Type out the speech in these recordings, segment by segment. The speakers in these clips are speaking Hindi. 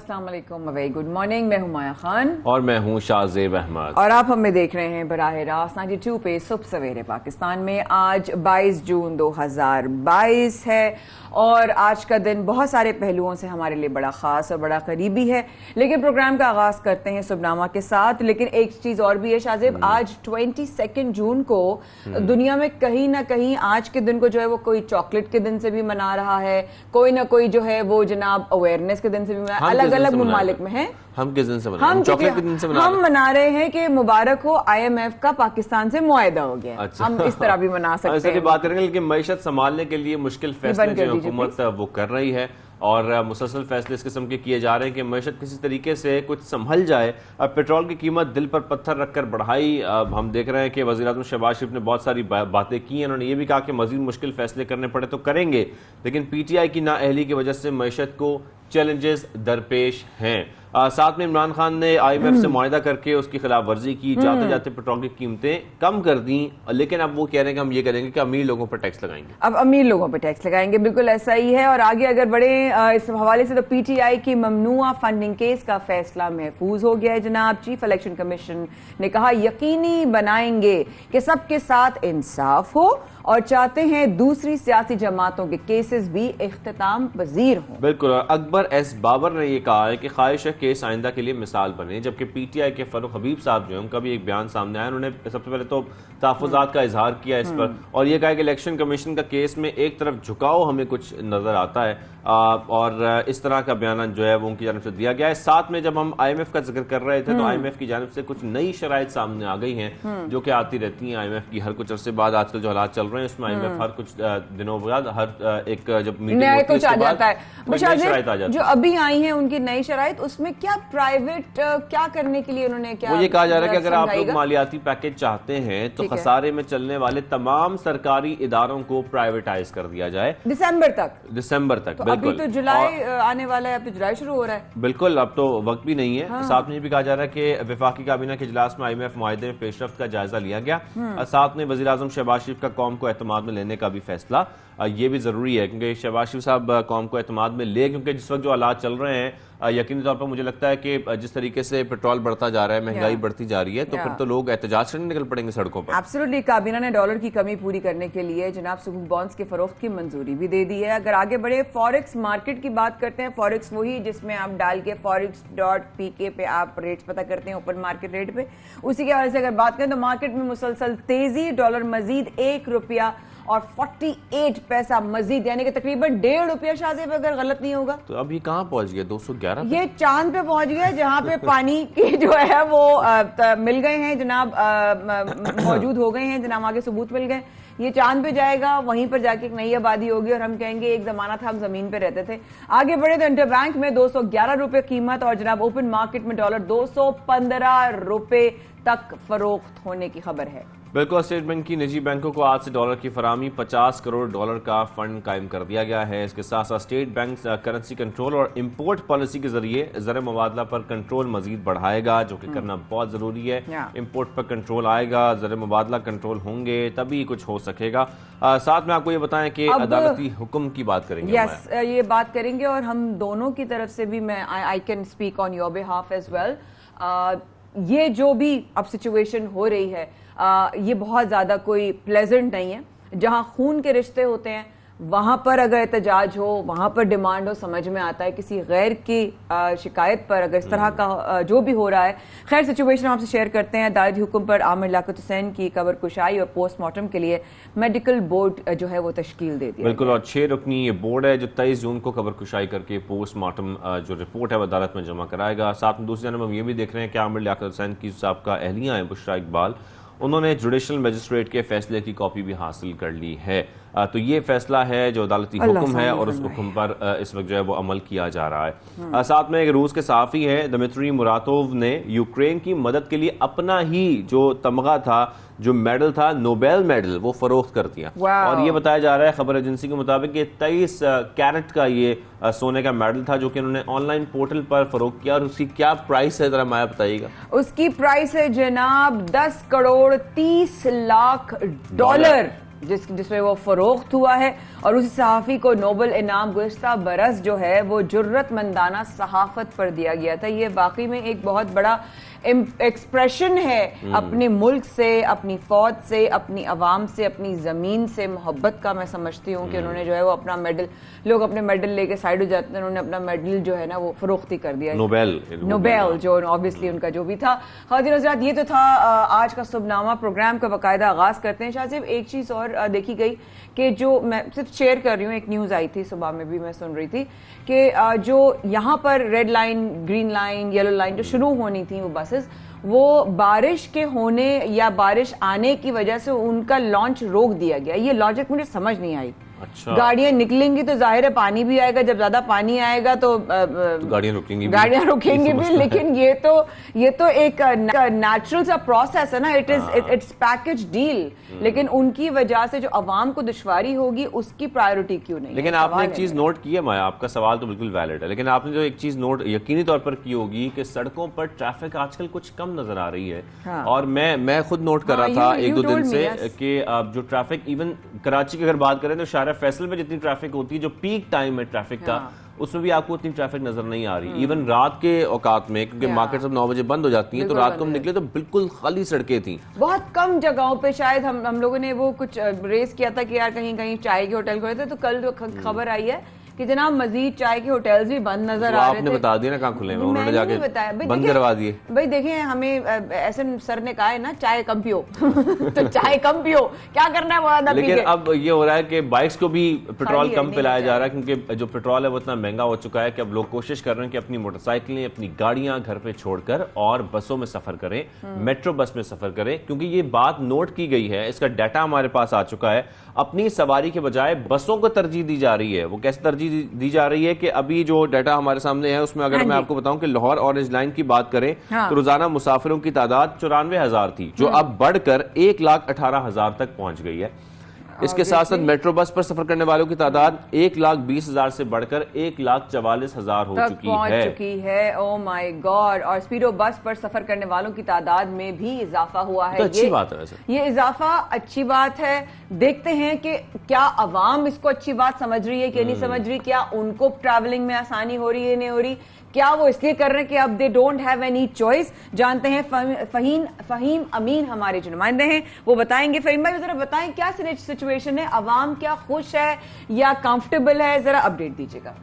अस्सलाम वालेकुम, वेरी गुड मॉर्निंग। मैं हूं माया खान और मैं हूं शाहजेब अहमद और आप हमें देख रहे हैं बराह रास्त 92 पे सुबह सवेरे पाकिस्तान में। आज 22 जून 2022 है और आज का दिन बहुत सारे पहलुओं से हमारे लिए बड़ा खास और बड़ा करीबी है। लेकिन प्रोग्राम का आगाज करते हैं सुबनामा के साथ। लेकिन एक चीज और भी है शाहजेब, आज 22 जून को दुनिया में कहीं ना कहीं आज के दिन को जो है वो कोई चॉकलेट के दिन से भी मना रहा है, कोई ना कोई जो है वो जनाब अवेयरनेस के दिन से भी मना, अलग अलग ममालिक में है। हम किस दिन से मना रहे हैं? चॉकलेट के दिन से हम मना रहे हैं कि मुबारक हो IMF का पाकिस्तान से मुआहदा हो गया। अच्छा। हम इस तरह भी मना सकते हैं। बात करेंगे, लेकिन मईशत संभालने के लिए मुश्किल फैसले जो हुकूमत वो कर रही है और मुसलसल फैसले इस किस्म के किए जा रहे हैं कि मईशत किसी तरीके से कुछ संभल जाए। अब पेट्रोल की कीमत दिल पर पत्थर रखकर बढ़ाई। अब हम देख रहे हैं कि वज़ीर-ए-आज़म शहबाज शरीफ ने बहुत सारी बातें की हैं। उन्होंने ये भी कहा कि मजीद मुश्किल फैसले करने पड़े तो करेंगे, लेकिन PTI की नाअहली की वजह से मईशत को चैलेंजेस दरपेश हैं। साथ में इमरान खान ने IMF से मुआहदा करके उसकी खिलाफ वर्जी की, जाते जाते पेट्रोल की कीमतें कम कर दी। लेकिन अब वो कह रहे हैं कि हम ये करेंगे कि अमीर लोगों पर टैक्स लगाएंगे। अब अमीर लोगों पर टैक्स लगाएंगे, बिल्कुल ऐसा ही है। और आगे अगर बड़े इस हवाले से तो PTI की ममनुआ फंडिंग केस का फैसला महफूज हो गया है। जनाब चीफ इलेक्शन कमीशन ने कहा यकीनी बनाएंगे कि सबके साथ इंसाफ हो और चाहते हैं दूसरी सियासी जमातों के केसेस भी इख्तिताम पजीर हों। बिल्कुल। अकबर एस बाबर ने यह कहा है कि ख्वाहिश है केस आइंदा के लिए मिसाल बने। जबकि PTI के फरूख हबीब साहब जो है उनका भी एक बयान सामने आया। उन्होंने सबसे पहले तो तहफ़्फ़ुज़ात का इजहार किया इस पर और यह कहा कि इलेक्शन कमीशन का केस में एक तरफ झुकाव हमें कुछ नजर आता है और इस तरह का बयान जो है वो उनकी जानब से दिया गया है। साथ में जब हम IMF का जिक्र कर रहे थे तो IMF की जानब से कुछ नई शराइत सामने आ गई हैं जो कि आती रहती हैं IMF की हर कुछ अरसे बाद। आजकल जो हालात चल रहे हैं उसमें IMF हर कुछ दिनों बाद हर एक जब मीटिंग होती है उसके बाद नई शराइत आ जाती है। जो अभी आई हैं उनकी नई शराइत, उसमें क्या प्राइवेट क्या करने के लिए उन्होंने क्या वो ये कहा जा रहा है कि अगर आप लोग मालियाती पैकेज चाहते हैं तो खसारे में चलने वाले तमाम सरकारी इदारों को प्राइवेटाइज कर दिया जाए दिसंबर तक। तो अभी तो जुलाई आने वाला है, अब तो जुलाई शुरू हो रहा है। बिल्कुल, अब तो वक्त भी नहीं है। साथ में ये भी कहा जा रहा है कि वफाकी काबीना के इजलास में IMF मुआहदे में पेशरफ्त का जायजा लिया गया। साथ में वज़ीर-ए-आज़म शहबाज शरीफ का कौम को एतमाद में लेने का भी फैसला ये भी जरूरी है, क्योंकि शहबाज शरीफ साहब कौम को एतमाद में ले, क्योंकि जिस वक्त जो हालात चल रहे हैं यकीनी तौर पर मुझे लगता है कि जिस तरीके से पेट्रोल बढ़ता जा रहा है, महंगाई बढ़ती जा रही है, तो फिर तो लोग एहतजाज करने निकल पड़ेंगे सड़कों पर। एब्सोल्युटली। काबीना ने डॉलर की कमी पूरी करने के लिए जनाब सुकूक बॉन्ड्स के फरोख्त की मंजूरी भी दे दी है। अगर आगे बढ़े फॉरेक्स मार्केट की बात करते हैं, फॉरेक्स वही जिसमें आप डाल के forex.pk पे आप रेट्स पता करते हैं ओपन मार्केट रेट पे। उसी के हवाले से अगर बात करें तो मार्केट में मुसलसल तेजी, डॉलर मजीद ₹1 और 48 पैसा मजीद, यानी कि तकरीबन ₹1.5 शाहजेब अगर गलत नहीं होगा। तो अभी कहाँ पहुंच गया? 211। ये चांद पे पहुंच गया जहां पे पानी के जो है वो मिल गए हैं जनाब, मौजूद हो गए हैं जनाब, आगे सबूत मिल गए। ये चांद पे जाएगा, वहीं पर जाके एक नई आबादी होगी और हम कहेंगे एक जमाना था हम जमीन पे रहते थे। आगे बढ़े तो इंटरबैंक में ₹211 कीमत और जनाब ओपन मार्केट में डॉलर ₹215 तक फरोख्त होने की खबर है। बिल्कुल। स्टेट बैंक की निजी बैंकों को आज से डॉलर की फरामी $50 करोड़ का फंड कायम कर दिया गया है। इसके साथ साथ स्टेट बैंक करेंसी कंट्रोल और इंपोर्ट पॉलिसी के जरिए ज़र मुबादला पर कंट्रोल मजीद बढ़ाएगा, जो कि करना बहुत जरूरी है। इंपोर्ट पर कंट्रोल आएगा, ज़र मुबादला कंट्रोल होंगे, तभी कुछ हो सकेगा। साथ में आपको ये बताएं कि अदालती हुक्म की बात करेंगे। यस, ये बात करेंगे और हम दोनों की तरफ से भी मैं I can speak on your behalf as well. ये जो भी अब सिचुएशन हो रही है ये बहुत ज्यादा कोई प्लेजेंट नहीं है। जहां खून के रिश्ते होते हैं वहां पर अगर एहतजाज हो, वहां पर डिमांड हो, समझ में आता है। किसी गैर की शिकायत पर अगर इस तरह का जो भी हो रहा है, खैर सिचुएशन आपसे शेयर करते हैं। अदालती हुक्म पर आमिर लियाकत हुसैन की कबर कुशाई और पोस्टमार्टम के लिए मेडिकल बोर्ड जो है वो तश्कील दे दी। बिल्कुल। और 6 रुकनी ये बोर्ड है जो 23 जून को कबर कुशाई करके पोस्टमार्टम जो रिपोर्ट है वो अदालत में जमा कराएगा। साथ में दूसरी जानब हम ये भी देख रहे हैं कि आमिर लियाकत हुसैन की साहब का अहलिया है बुशरा इकबाल, उन्होंने जुडिशल मजिस्ट्रेट के फैसले की कॉपी भी हासिल कर ली है। तो ये फैसला है जो अदालती हुक्म है और उस हुक्म पर इस वक्त जो है वो अमल किया जा रहा है। साथ में एक रूस के सहाफ़ी हैं दमित्री मुरातोव ने यूक्रेन की मदद के लिए अपना ही जो तमगा था, जो मेडल था, नोबेल मेडल, वो फरोख्त कर दिया। और ये बताया जा रहा है खबर एजेंसी के मुताबिक कि 23 कैरेट का ये सोने का मेडल था जो कि उन्होंने ऑनलाइन पोर्टल पर फरोख्त किया। और उसकी क्या प्राइस है जरा माया बताइएगा। उसकी प्राइस है जनाब $10 करोड़ 30 लाख। जिसमें वो फरोख्त हुआ है, और उसी सहाफ़ी को नोबल इनाम गुज़िश्ता बरस जो है वो जुर्रतमंदाना सहाफ़त पर दिया गया था। ये वाकई में एक बहुत बड़ा एक्सप्रेशन है अपने मुल्क से, अपनी फौज से, अपनी अवाम से, अपनी ज़मीन से मोहब्बत का। मैं समझती हूँ कि उन्होंने जो है वो अपना मेडल, लोग अपने मेडल लेके साइड हो जाते हैं, उन्होंने अपना मेडल जो है ना वो फरोख्ती कर दिया। नोबेल जो ऑब्वियसली उनका जो भी था। ख़वातीन हज़रात, ये तो था आज का सुबनामा। प्रोग्राम का बाकायदा आगाज़ करते हैं। शाह साहब, एक चीज़ और देखी गई कि जो मैं सिर्फ शेयर कर रही हूँ, एक न्यूज़ आई थी सुबह में भी मैं सुन रही थी कि जो यहाँ पर red line, green line, yellow line जो शुरू होनी थी वो बसेस, वो बारिश के होने या बारिश आने की वजह से उनका लॉन्च रोक दिया गया। ये लॉजिक मुझे समझ नहीं आई। अच्छा। गाड़ियां निकलेंगी तो जाहिर है पानी भी आएगा, जब ज्यादा पानी आएगा तो गाड़ियां रुकेंगी भी लेकिन ये तो एक नेचुरल सा प्रोसेस है ना, इट्स पैकेज डील। लेकिन उनकी वजह से जो अवाम को दुश्वारी होगी उसकी प्रायोरिटी क्यों नहीं? लेकिन आपने एक चीज नोट की है माया, आपका सवाल तो बिल्कुल वैलिड है, लेकिन आपने जो एक चीज नोट यकीनी तौर पर की होगी कि सड़कों पर ट्रैफिक आजकल कुछ कम नजर आ रही है। हाँ। और मैं खुद नोट कर रहा था एक दो दिन से कि जो ट्रैफिक, इवन कराची की अगर बात करें तो शायरा फैसल में जितनी ट्रैफिक होती है, जो पीक टाइम है ट्रैफिक का, उसमें भी आपको उतनी ट्रैफिक नजर नहीं आ रही। इवन रात के औकात में, क्योंकि मार्केट सब 9 बजे बंद हो जाती हैं, तो रात को हम निकले तो बिल्कुल खाली सड़कें थी। बहुत कम जगहों पे शायद हम लोगों ने वो कुछ रेस किया था कि यार कहीं कहीं चाय के होटल खोले थे, तो कल जो खबर आई है कि जनाब मजीद चाय के होटल्स भी बंद नजर आ रहे थे। आपने बता दिया ना कहाँ खुले हैं, उन्होंने जाके बंद करवा दिए। भाई देखिए, हमें ऐसे सर ने कहा है ना चाय कम पियो तो चाय कम पियो, क्या करना है वो आधा पी के। लेकिन अब ये हो रहा है कि बाइक्स को भी पेट्रोल कम पिलाया जा रहा है, क्योंकि जो पेट्रोल है वो इतना महंगा हो चुका है कि अब लोग कोशिश कर रहे हैं कि अपनी मोटरसाइकिलें, अपनी गाड़ियां घर पे छोड़कर और बसों में सफर करें, मेट्रो बस में सफर करें। क्योंकि ये बात नोट की गई है, इसका डाटा हमारे पास आ चुका है। अपनी सवारी के बजाय बसों को तरजीह दी जा रही है। वो कैसे तरजीह दी जा रही है कि अभी जो डाटा हमारे सामने है उसमें अगर मैं आपको बताऊं कि लाहौर ऑरेंज लाइन की बात करें तो रोजाना मुसाफिरों की तादाद 94,000 थी, जो अब बढ़कर 1,18,000 तक पहुंच गई है। इसके साथ साथ मेट्रो बस पर सफर करने वालों की तादाद 1,20,000 से बढ़कर 1,44,000 हो चुकी है। Oh my God. और स्पीडो बस पर सफर करने वालों की तादाद में भी इजाफा हुआ है। तो अच्छी बात है वैसे। ये इजाफा अच्छी बात है। देखते हैं कि क्या अवाम इसको अच्छी बात समझ रही है कि नहीं समझ रही, क्या उनको ट्रैवलिंग में आसानी हो रही है नहीं हो रही, क्या वो इसलिए कर रहे हैं कि अब they don't have any choice. जानते हैं फहीम अमीन हमारे जो नुमाइंदे हैं वो बताएंगे। फहीम भाई जरा बताएं क्या सिचुएशन है, अवाम क्या खुश है या कंफर्टेबल है, जरा अपडेट दीजिएगा।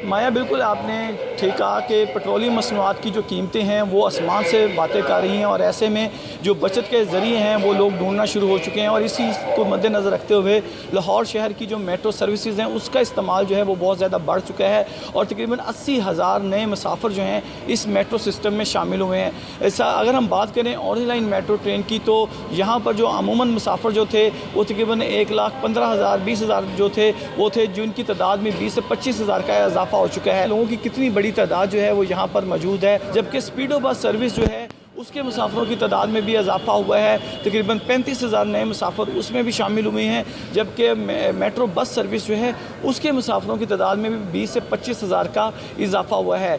माया, बिल्कुल आपने ठीक कहा कि पेट्रोलियम मसनूआत की जो कीमतें हैं वो आसमान से बातें कर रही हैं, और ऐसे में जो बचत के ज़रिए हैं वो लोग ढूंढना शुरू हो चुके हैं। और इसी को मद्देनज़र रखते हुए लाहौर शहर की जो मेट्रो सर्विसेज हैं उसका इस्तेमाल जो है वो बहुत ज़्यादा बढ़ चुका है, और तकरीबन 80,000 नए मुसाफिर जो हैं इस मेट्रो सिस्टम में शामिल हुए हैं। ऐसा अगर हम बात करें ऑरेंज लाइन मेट्रो ट्रेन की, तो यहाँ पर जो अमूमन मुसाफिर जो थे वो तकरीबन 1,15,000 20,000 जो थे वो थे, जिनकी तादाद में 20 से 25,000 का इजाफा हो चुका है। लोगों की कितनी बड़ी तादाद जो है वो यहाँ पर मौजूद है, जबकि स्पीडो बस सर्विस जो है उसके मुसाफिरों की तादाद में भी इजाफा हुआ है। तकरीबन 35,000 नए मुसाफिर उसमें भी शामिल हुए हैं, जबकि मेट्रो बस सर्विस जो है उसके मुसाफिरों की तादाद में भी 20 से 25,000 का इजाफा हुआ है।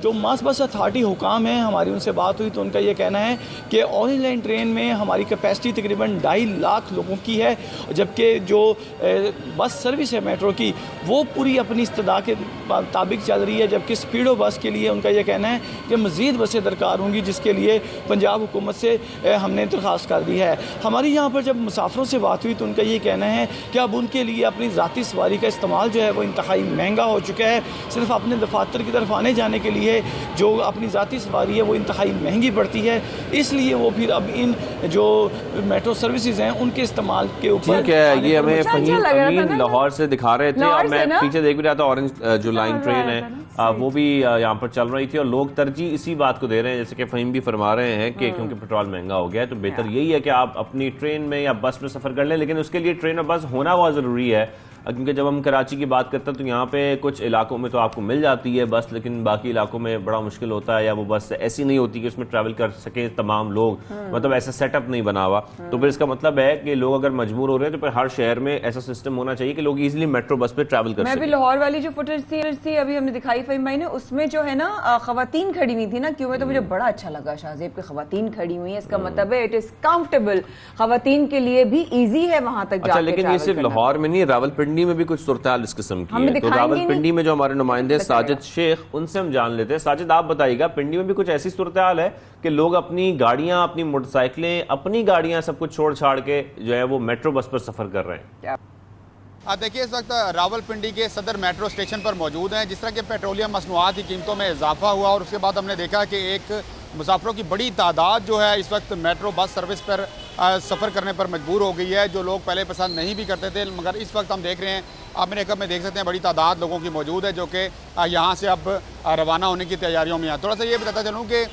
जो मास बस अथॉरिटी हुकाम हैं, हमारी उनसे बात हुई तो उनका ये कहना है कि ऑरेंज लाइन ट्रेन में हमारी कैपेसिटी तकरीबन 2.5 लाख लोगों की है, जबकि जो बस सर्विस है मेट्रो की वो पूरी अपनी इस्तदा के मुताबिक चल रही है। जबकि स्पीडो बस के लिए उनका यह कहना है कि मज़ीद बसें दरकार होंगी, जिसके लिए पंजाब हुकूमत से हमने दरख्वास्त कर दी है। हमारी यहाँ पर जब मुसाफिरों से बात हुई तो उनका ये कहना है कि अब उनके लिए अपनी ज़ाती सवारी का इस्तेमाल जो है वो इंतहाई महंगा हो चुका है। सिर्फ अपने दफातर की तरफ आने जाने के लिए जो अपनी ज़ाती सवारी है वो इंतहाई महंगी पड़ती है, इसलिए वो फिर अब इन जो मेट्रो सर्विसेज हैं उनके इस्तेमाल के ऊपर। ठीक है, ये हमें फहीम अमीन लाहौर से दिखा रहे थे, और मैं पीछे देख भी रहा था ऑरेंज जो लाइन ट्रेन है वो भी यहाँ पर चल रही थी, और लोग तरजीह इसी बात को दे रहे हैं, जैसे कि फहीम भी फरमा रहे हैं कि क्योंकि पेट्रोल महंगा हो गया है तो बेहतर यही है कि आप अपनी ट्रेन में या बस में सफर कर लें। लेकिन उसके लिए ट्रेन और बस होना बहुत जरूरी है। क्योंकि जब हम कराची की बात करते हैं तो यहाँ पे कुछ इलाकों में तो आपको मिल जाती है बस, लेकिन बाकी इलाकों में बड़ा मुश्किल होता है, या वो बस ऐसी नहीं होती कि उसमें ट्रैवल कर सके तमाम लोग, मतलब ऐसा सेटअप नहीं बना हुआ। तो फिर इसका मतलब है कि लोग अगर मजबूर हो रहे हैं तो फिर हर शहर में ऐसा सिस्टम होना चाहिए कि लोग इजीली मेट्रो बस पे ट्रैवल कर मैं भी सकें। लाहौर वाली जो फुटेज थी अभी हमने दिखाई फहीम भाई ने, उसमें जो है ना खवातीन खड़ी हुई थी ना क्यों में, तो मुझे बड़ा अच्छा लगा शाहजेब की खवातीन खड़ी हुई है, इसका मतलब है इट इज कंफर्टेबल, खवातीन के लिए भी इजी है वहां तक अच्छा, जाके लेकिन ये सिर्फ लाहौर में नहीं, रावलपिंडी में भी कुछ सूरत इस किस्म की है। तो रावलपिंडी में जो हमारे नुमाइंदे साजिद शेख, उनसे हम जान लेते हैं। साजिद, आप बताइएगा, पिंडी में भी कुछ ऐसी सूरत हाल है कि लोग अपनी गाड़ियां, अपनी मोटरसाइकिलें, अपनी गाड़ियां सब कुछ छोड़ छाड़ के जो है वो मेट्रो बस पर सफर कर रहे हैं? देखिए, इस वक्त रावलपिंडी के सदर मेट्रो स्टेशन पर मौजूद हैं। जिस तरह के पेट्रोलियम मसनूआत की कीमतों में इजाफा हुआ और उसके बाद हमने देखा कि एक मुसाफिरों की बड़ी तादाद जो है इस वक्त मेट्रो बस सर्विस पर सफ़र करने पर मजबूर हो गई है, जो लोग पहले पसंद नहीं भी करते थे, मगर इस वक्त हम देख रहे हैं, आप मेरे कब में देख सकते हैं, बड़ी तादाद लोगों की मौजूद है जो कि यहाँ से अब रवाना होने की तैयारियों में है। थोड़ा सा ये बताता चलूँ कि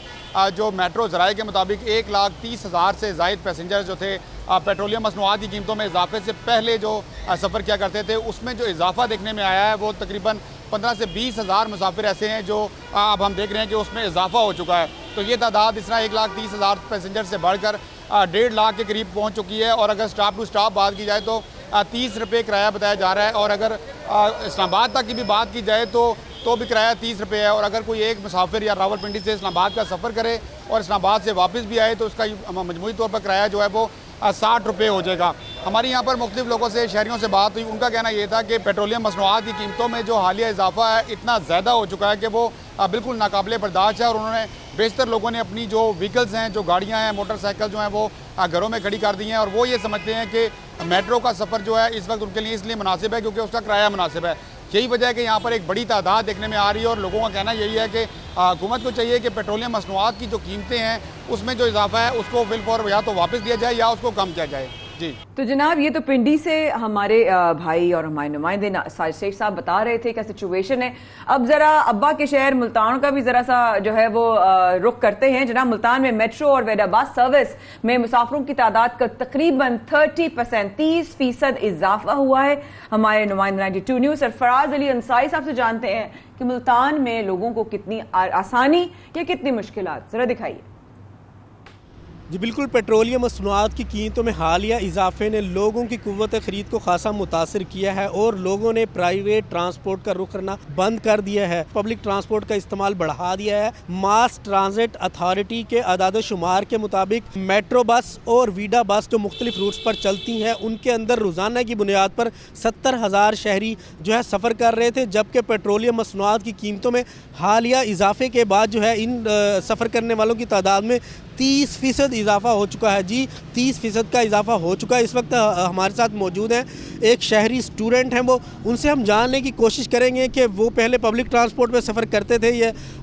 जो मेट्रो ज़राए के मुताबिक 1,30,000 से ज़ायद पैसेंजर जो थे पेट्रोलियम मसनूआत की कीमतों में इजाफे से पहले जो सफ़र किया करते थे, उसमें जो इजाफा देखने में आया है वो तकरीबन 15 से 20,000 मुसाफिर ऐसे हैं जो अब हम देख रहे हैं कि उसमें इजाफा हो चुका है। तो ये तादाद इस तरह 1,30,000 पैसेंजर से बढ़कर 1.5 लाख के करीब पहुंच चुकी है। और अगर स्टॉप टू स्टॉप बात की जाए तो 30 रुपये किराया बताया जा रहा है, और अगर इस्लामाबाद तक की भी बात की जाए तो भी किराया 30 रुपये है। और अगर कोई एक मुसाफिर या रावलपिंडी से इस्लामाबाद का सफ़र करे और इस्लामाबाद से वापस भी आए तो उसका मजमूई तौर पर किराया जो है वो 60 रुपये हो जाएगा। हमारी यहाँ पर मुख्तलिफ लोगों से, शहरियों से बात हुई, उनका कहना ये था कि पेट्रोलियम मसनूआत की कीमतों में जो हालिया इजाफा है इतना ज़्यादा हो चुका है कि वो बिल्कुल नाकाबिले बर्दाश्त है। और उन्होंने बेशतर लोगों ने अपनी जो व्हीकल्स हैं, जो गाड़ियाँ हैं, मोटरसाइकिल जो हैं वो घरों में खड़ी कर दी हैं, और वो ये समझते हैं कि मेट्रो का सफ़र जो है इस वक्त उनके लिए इसलिए मुनासिब है क्योंकि उसका किराया मुनासिब है। यही वजह है कि यहाँ पर एक बड़ी तादाद देखने में आ रही है, और लोगों का कहना यही है कि हुकूमत को चाहिए कि पेट्रोलियम मसनूआत की जो कीमतें हैं उसमें जो इजाफा है उसको बिलफौर या तो वापस दिया जाए या उसको कम किया जाए। जी तो जनाब, ये तो पिंडी से हमारे भाई और हमारे नुमाइंदे साजिद शेख साहब बता रहे थे क्या सिचुएशन है। अब जरा अब्बा के शहर मुल्तान का भी जरा सा जो है वो रुख करते हैं। जनाब, मुल्तान में मेट्रो और वेदा बस सर्विस में मुसाफिरों की तादाद का तकरीबन 30% इजाफा हुआ है। हमारे नुमाइंदे 92 न्यूज़ सरफराज अली अंसारी साहब से जानते हैं कि मुल्तान में लोगों को कितनी आसानी या कितनी मुश्किलात, जरा दिखाइए। जी बिल्कुल, पेट्रोलियम मसनूआत की कीमतों में हालिया इजाफे ने लोगों की कुव्वत ख़रीद को खासा मुतासर किया है और लोगों ने प्राइवेट ट्रांसपोर्ट का रुख करना बंद कर दिया है, पब्लिक ट्रांसपोर्ट का इस्तेमाल बढ़ा दिया है। मास ट्रांजिट अथॉरिटी के अदाद शुमार के मुताबिक मेट्रो बस और वीडा बस जो मुख्तलिफ रूट्स पर चलती हैं उनके अंदर रोज़ाना की बुनियाद पर 70,000 शहरी जो है सफ़र कर रहे थे, जबकि पेट्रोलियम मसनूआत की कीमतों में हालिया इजाफे के बाद जो है इन सफ़र करने वालों की तादाद में 30% इजाफा हो चुका है। जी 30% का इजाफा हो चुका है। इस वक्त हमारे साथ मौजूद हैं एक शहरी स्टूडेंट हैं, वो उनसे हम जानने की कोशिश करेंगे कि वो पहले पब्लिक ट्रांसपोर्ट में सफ़र करते थे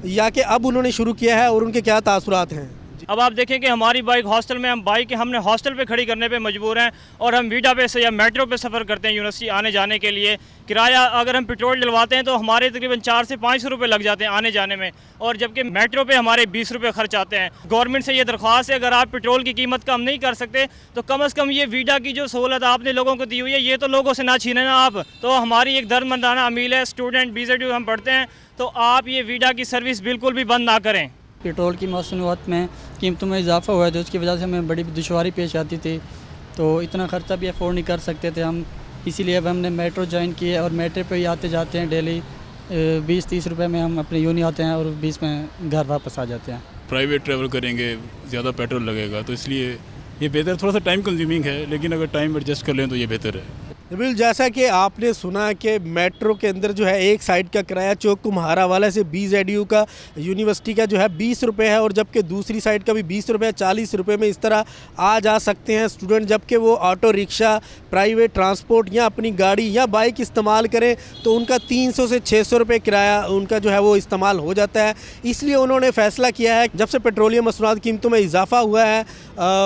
या कि अब उन्होंने शुरू किया है और उनके क्या तासुरात हैं। अब आप देखें कि हमारी बाइक हॉस्टल में, हम बाइक हमने हॉस्टल पे खड़ी करने पे मजबूर हैं और हम वीडा पे से या मेट्रो पे सफ़र करते हैं यूनिवर्सिटी आने जाने के लिए। किराया अगर हम पेट्रोल डलवाते हैं तो हमारे तकरीबन 400 से 500 रुपये लग जाते हैं आने जाने में, और जबकि मेट्रो पे हमारे 20 रुपये खर्च आते हैं। गवर्नमेंट से ये दरख्वास्त है, अगर आप पेट्रोल की कीमत कम नहीं कर सकते तो कम अज़ कम ये वीडा की जो सहूलत आपने लोगों को दी हुई है ये तो लोगों से ना छीने ना आप। तो हमारी एक दर्दमंदाना अमील है, स्टूडेंट BZU हम पढ़ते हैं, तो आप ये वीडा की सर्विस बिल्कुल भी बंद ना करें। पेट्रोल की मसनूआत में कीमतों में इजाफा हुआ है तो उसकी वजह से हमें बड़ी दुश्वारी पेश आती थी, तो इतना ख़र्चा भी अफोर्ड नहीं कर सकते थे हम, इसीलिए अब हमने मेट्रो ज्वाइन की है और मेट्रो पे ही आते जाते हैं डेली। 20-30 रुपए में हम अपनी यूनी आते हैं और 20 में घर वापस आ जाते हैं। प्राइवेट ट्रैवल करेंगे ज़्यादा पेट्रोल लगेगा, तो इसलिए ये बेहतर, थोड़ा सा टाइम कंज्यूमिंग है, लेकिन अगर टाइम एडजस्ट कर लें तो ये बेहतर है। बिल्कुल, जैसा कि आपने सुना कि मेट्रो के अंदर जो है एक साइड का किराया चौक कुम्हारा वाला से BZU का यूनिवर्सिटी का जो है 20 रुपये है, और जबकि दूसरी साइड का भी 20 रुपये, 40 रुपये में इस तरह आ जा सकते हैं स्टूडेंट, जबकि वो ऑटो रिक्शा, प्राइवेट ट्रांसपोर्ट या अपनी गाड़ी या बाइक इस्तेमाल करें तो उनका 300 से 600 रुपये किराया उनका जो है वो इस्तेमाल हो जाता है। इसलिए उन्होंने फ़ैसला किया है जब से पेट्रोलियम मसनूआत कीमतों में इजाफा हुआ है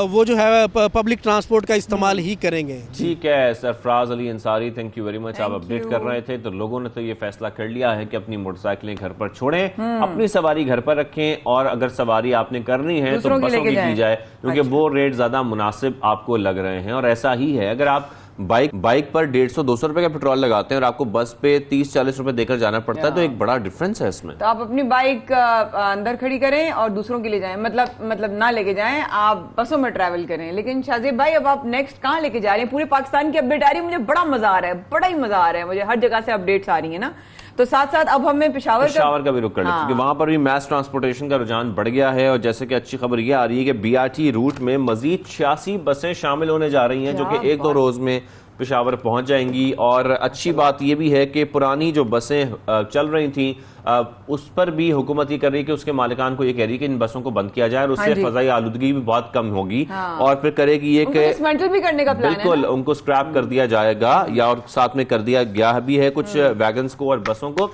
वो जो है पब्लिक ट्रांसपोर्ट का इस्तेमाल ही करेंगे। ठीक है Sarfaraz Ali Ansari, thank you very much. आप अपडेट कर रहे थे, तो लोगों ने तो ये फैसला कर लिया है कि अपनी मोटरसाइकिलें घर पर छोड़ें, अपनी सवारी घर पर रखें, और अगर सवारी आपने करनी है तो बसों की जाए, क्योंकि वो रेट ज्यादा मुनासिब आपको लग रहे हैं। और ऐसा ही है, अगर आप बाइक पर 150-200 रुपए का पेट्रोल लगाते हैं और आपको बस पे 30-40 रुपए देकर जाना पड़ता है, तो एक बड़ा डिफरेंस है इसमें। तो आप अपनी बाइक अंदर खड़ी करें और दूसरों के लिए जाएं, मतलब ना लेके जाएं, आप बसों में ट्रैवल करें। लेकिन शाहजेब भाई, अब आप नेक्स्ट कहाँ लेके जा रहे हैं? पूरे पाकिस्तान की अपडेट आ रही है, मुझे बड़ा मजा आ रहा है, बड़ा ही मजा आ रहा है मुझे, हर जगह से अपडेट्स आ रही है ना। तो साथ साथ अब हमें पेशावर का भी रुक कर लें, क्योंकि वहां पर भी मैस ट्रांसपोर्टेशन का रुझान बढ़ गया है। और जैसे कि अच्छी खबर यह आ रही है कि BRT रूट में मजीद 86 बसें शामिल होने जा रही हैं, जो कि 1-2 रोज में पेशावर पहुंच जाएंगी। और अच्छी बात यह भी है कि पुरानी जो बसें चल रही थी उस पर भी हुकूमत ये कर रही है कि उसके मालिकान को ये कह रही है कि इन बसों को बंद किया जाए और उससे फजाई आलूदगी भी बहुत कम होगी। और फिर करेगी ये कि डिसमेंटल भी करने का प्लान है, बिल्कुल उनको स्क्रैप कर दिया जाएगा, या और साथ में कर दिया गया भी है कुछ वैगन्स को और बसों को।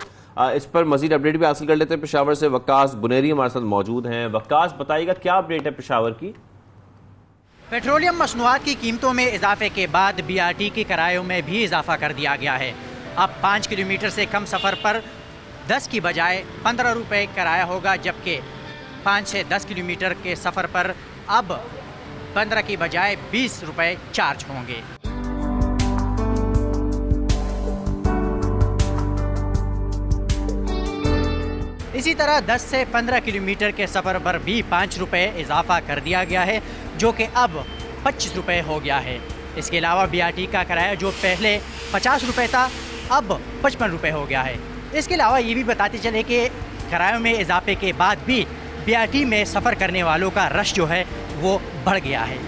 इस पर मजीद अपडेट भी हासिल कर लेते हैं। पेशावर से वक्कास बुनेरी हमारे साथ मौजूद हैं। वक्कास, बताइएगा क्या अपडेट है पेशावर की? पेट्रोलियम मसनूआत की कीमतों में इजाफे के बाद BRT के किरायों में भी इजाफा कर दिया गया है। अब 5 किलोमीटर से कम सफ़र पर 10 की बजाय 15 रुपये किराया होगा, जबकि 5 से 10 किलोमीटर के सफ़र पर अब 15 की बजाय 20 रुपये चार्ज होंगे। इसी तरह 10 से 15 किलोमीटर के सफ़र पर भी 5 रुपये इजाफा कर दिया गया है, जो कि अब 25 रुपये हो गया है। इसके अलावा BRT का किराया जो पहले 50 रुपये था, अब 55 रुपये हो गया है। इसके अलावा ये भी बताते चले कि किरायों में इजाफे के बाद भी BRT में सफ़र करने वालों का रश जो है वो बढ़ गया है।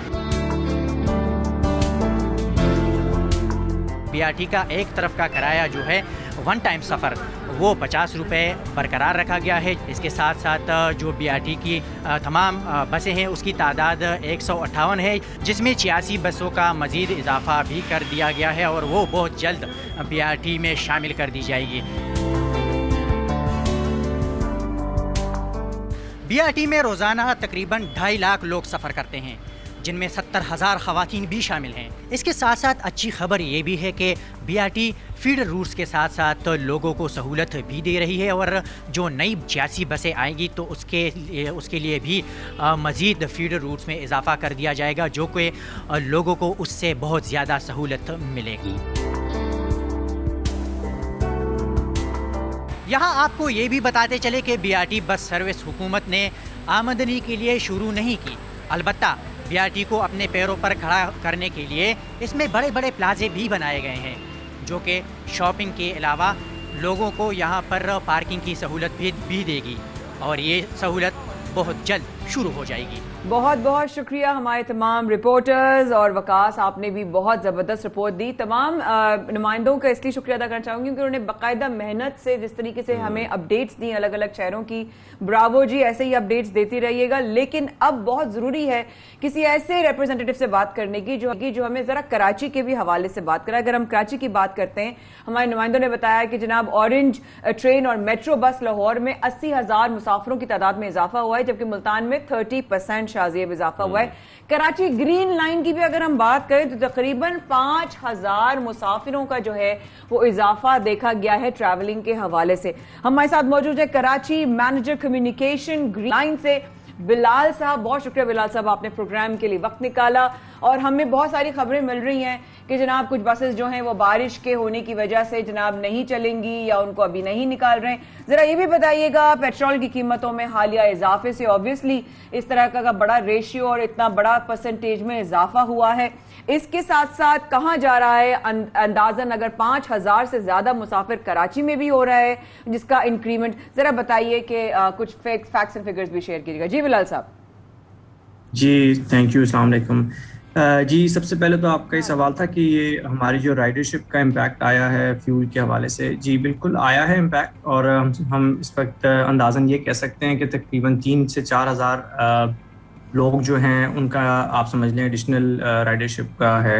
BRT का एक तरफ का किराया जो है वन टाइम सफ़र वो 50 रुपये बरकरार रखा गया है। इसके साथ साथ जो BRT की तमाम बसें हैं उसकी तादाद 158 है, जिसमें 86 बसों का मज़ीद इजाफा भी कर दिया गया है और वो बहुत जल्द BRT में शामिल कर दी जाएगी। BRT में रोज़ाना तकरीबन 2.5 लाख लोग सफ़र करते हैं, जिनमें 70,000 ख़वातीन भी शामिल हैं। इसके साथ साथ अच्छी खबर ये भी है कि BRT फीडर रूट्स के साथ साथ लोगों को सहूलत भी दे रही है, और जो नई 86 बसें आएंगी तो उसके लिए भी मज़ीद फीडर रूट्स में इजाफा कर दिया जाएगा, जो कि लोगों को उससे बहुत ज़्यादा सहूलत मिलेगी। यहाँ आपको ये भी बताते चले कि BRT बस सर्विस हुकूमत ने आमदनी के लिए शुरू नहीं की, अलबत्ता BRT को अपने पैरों पर खड़ा करने के लिए इसमें बड़े बड़े प्लाजे भी बनाए गए हैं, जो कि शॉपिंग के अलावा लोगों को यहाँ पर पार्किंग की सहूलत भी देगी, और ये सहूलत बहुत जल्द शुरू हो जाएगी। बहुत बहुत शुक्रिया हमारे तमाम रिपोर्टर्स, और वकास आपने भी बहुत ज़बरदस्त रिपोर्ट दी। तमाम नुमाइंदों का इसलिए शुक्रिया अदा करना चाहूँगी क्योंकि उन्होंने बाकायदा मेहनत से जिस तरीके से हमें अपडेट्स दी अलग अलग शहरों की। ब्रावो जी, ऐसे ही अपडेट्स देती रहिएगा। लेकिन अब बहुत ज़रूरी है किसी ऐसे रिप्रेजेंटेटिव से बात करने की जो हमें ज़रा कराची के भी हवाले से बात कराए। अगर हम कराची की बात करते हैं, हमारे नुमाइंदों ने बताया कि जनाब ऑरेंज ट्रेन और मेट्रो बस लाहौर में 80,000 मुसाफिरों की तादाद में इजाफा हुआ है, जबकि मुल्तान में 30% शाज़ेब इजाफा हुआ है। कराची ग्रीन लाइन की भी अगर हम बात करें तो तकरीबन 5,000 मुसाफिरों का जो है वो इजाफा देखा गया है ट्रैवलिंग के हवाले से। हमारे साथ मौजूद है Karachi manager communication green line से बिलाल साहब। बहुत शुक्रिया बिलाल साहब, आपने प्रोग्राम के लिए वक्त निकाला। और हमें बहुत सारी खबरें मिल रही हैं कि जनाब कुछ बसेस जो हैं वो बारिश के होने की वजह से जनाब नहीं चलेंगी या उनको अभी नहीं निकाल रहे हैं। जरा ये भी बताइएगा, पेट्रोल की कीमतों में हालिया इजाफे से ऑब्वियसली इस तरह का बड़ा रेशियो और इतना बड़ा परसेंटेज में इजाफा हुआ है, इसके साथ साथ कहाँ जा रहा है अंदाजन अगर 5,000 से ज्यादा मुसाफिर कराची में भी हो रहा है जिसका इंक्रीमेंट, जरा बताइए कि कुछ फैक्ट्स एंड फिगर्स भी शेयर कीजिएगा। जी बिलाल साहब। जी थैंक यू, अस्सलाम वालेकुम। जी सबसे पहले तो आपका ही सवाल था कि ये हमारी जो राइडरशिप का इम्पैक्ट आया है फ्यूल के हवाले से। जी बिल्कुल आया है इम्पैक्ट, और हम इस वक्त अंदाज़न ये कह सकते हैं कि तकरीबन 3 से 4 हज़ार लोग जो हैं उनका आप समझ लें एडिशनल राइडरशिप का है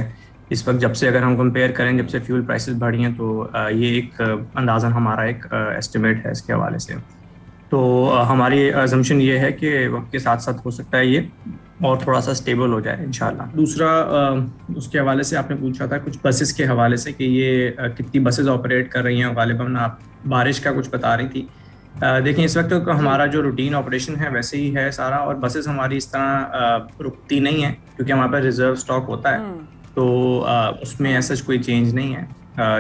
इस वक्त। जब से अगर हम कंपेयर करें जब से फ्यूल प्राइसेस बढ़ी हैं तो ये एक अंदाज़न हमारा एक एस्टिमेट है इसके हवाले से। तो हमारी अजम्पशन ये है कि वक्त के साथ साथ हो सकता है ये और थोड़ा सा स्टेबल हो जाए इंशाल्लाह। दूसरा उसके हवाले से आपने पूछा था कुछ बसेस के हवाले से कि ये कितनी बसेस ऑपरेट कर रही हैं। गालिबन आप बारिश का कुछ बता रही थी। देखें इस वक्त तो हमारा जो रूटीन ऑपरेशन है वैसे ही है सारा, और बसेस हमारी इस तरह रुकती नहीं है क्योंकि हमारे पास रिजर्व स्टॉक होता है। तो उसमें ऐसा कोई चेंज नहीं है।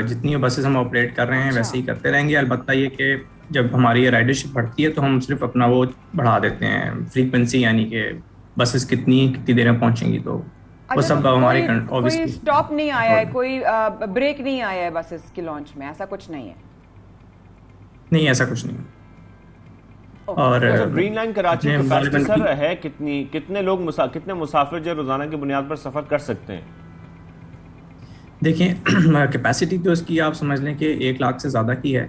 जितनी बसेस हम ऑपरेट कर रहे हैं वैसे ही करते रहेंगे। अलबत्ता ये कि जब हमारी राइडरशिप बढ़ती है तो हम सिर्फ अपना वो बढ़ा देते हैं फ्रीक्वेंसी, यानी कि बसेस कितनी देर में पहुंचेंगी, तो वो सब हमारे कोई स्टॉप नहीं आया है, कोई ब्रेक नहीं आया है बसेस की लॉन्च में, ऐसा कुछ नहीं है? नहीं, ऐसा कुछ नहीं। और green line Karachi capacity sir है कितने लोग कितने मुसाफिर जो रोजाना की बुनियाद पर सफर कर सकते हैं? देखिए कैपेसिटी तो इसकी आप समझ लें कि 1 लाख से ज़्यादा की है,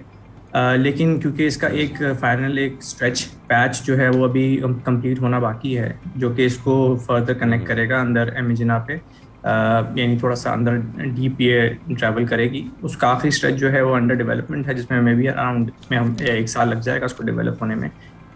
लेकिन क्योंकि इसका एक फाइनल एक स्ट्रेच पैच जो है वो अभी कंप्लीट होना बाकी है, जो कि इसको फर्दर कनेक्ट करेगा अंदर एमिजना पे, यानी थोड़ा सा अंदर डीप ये ट्रैवल करेगी। उसका आखिरी स्ट्रेच जो है वो अंडर डेवलपमेंट है, जिसमें हमें भी अराउंड इसमें हम 1 साल लग जाएगा उसको डेवलप होने में।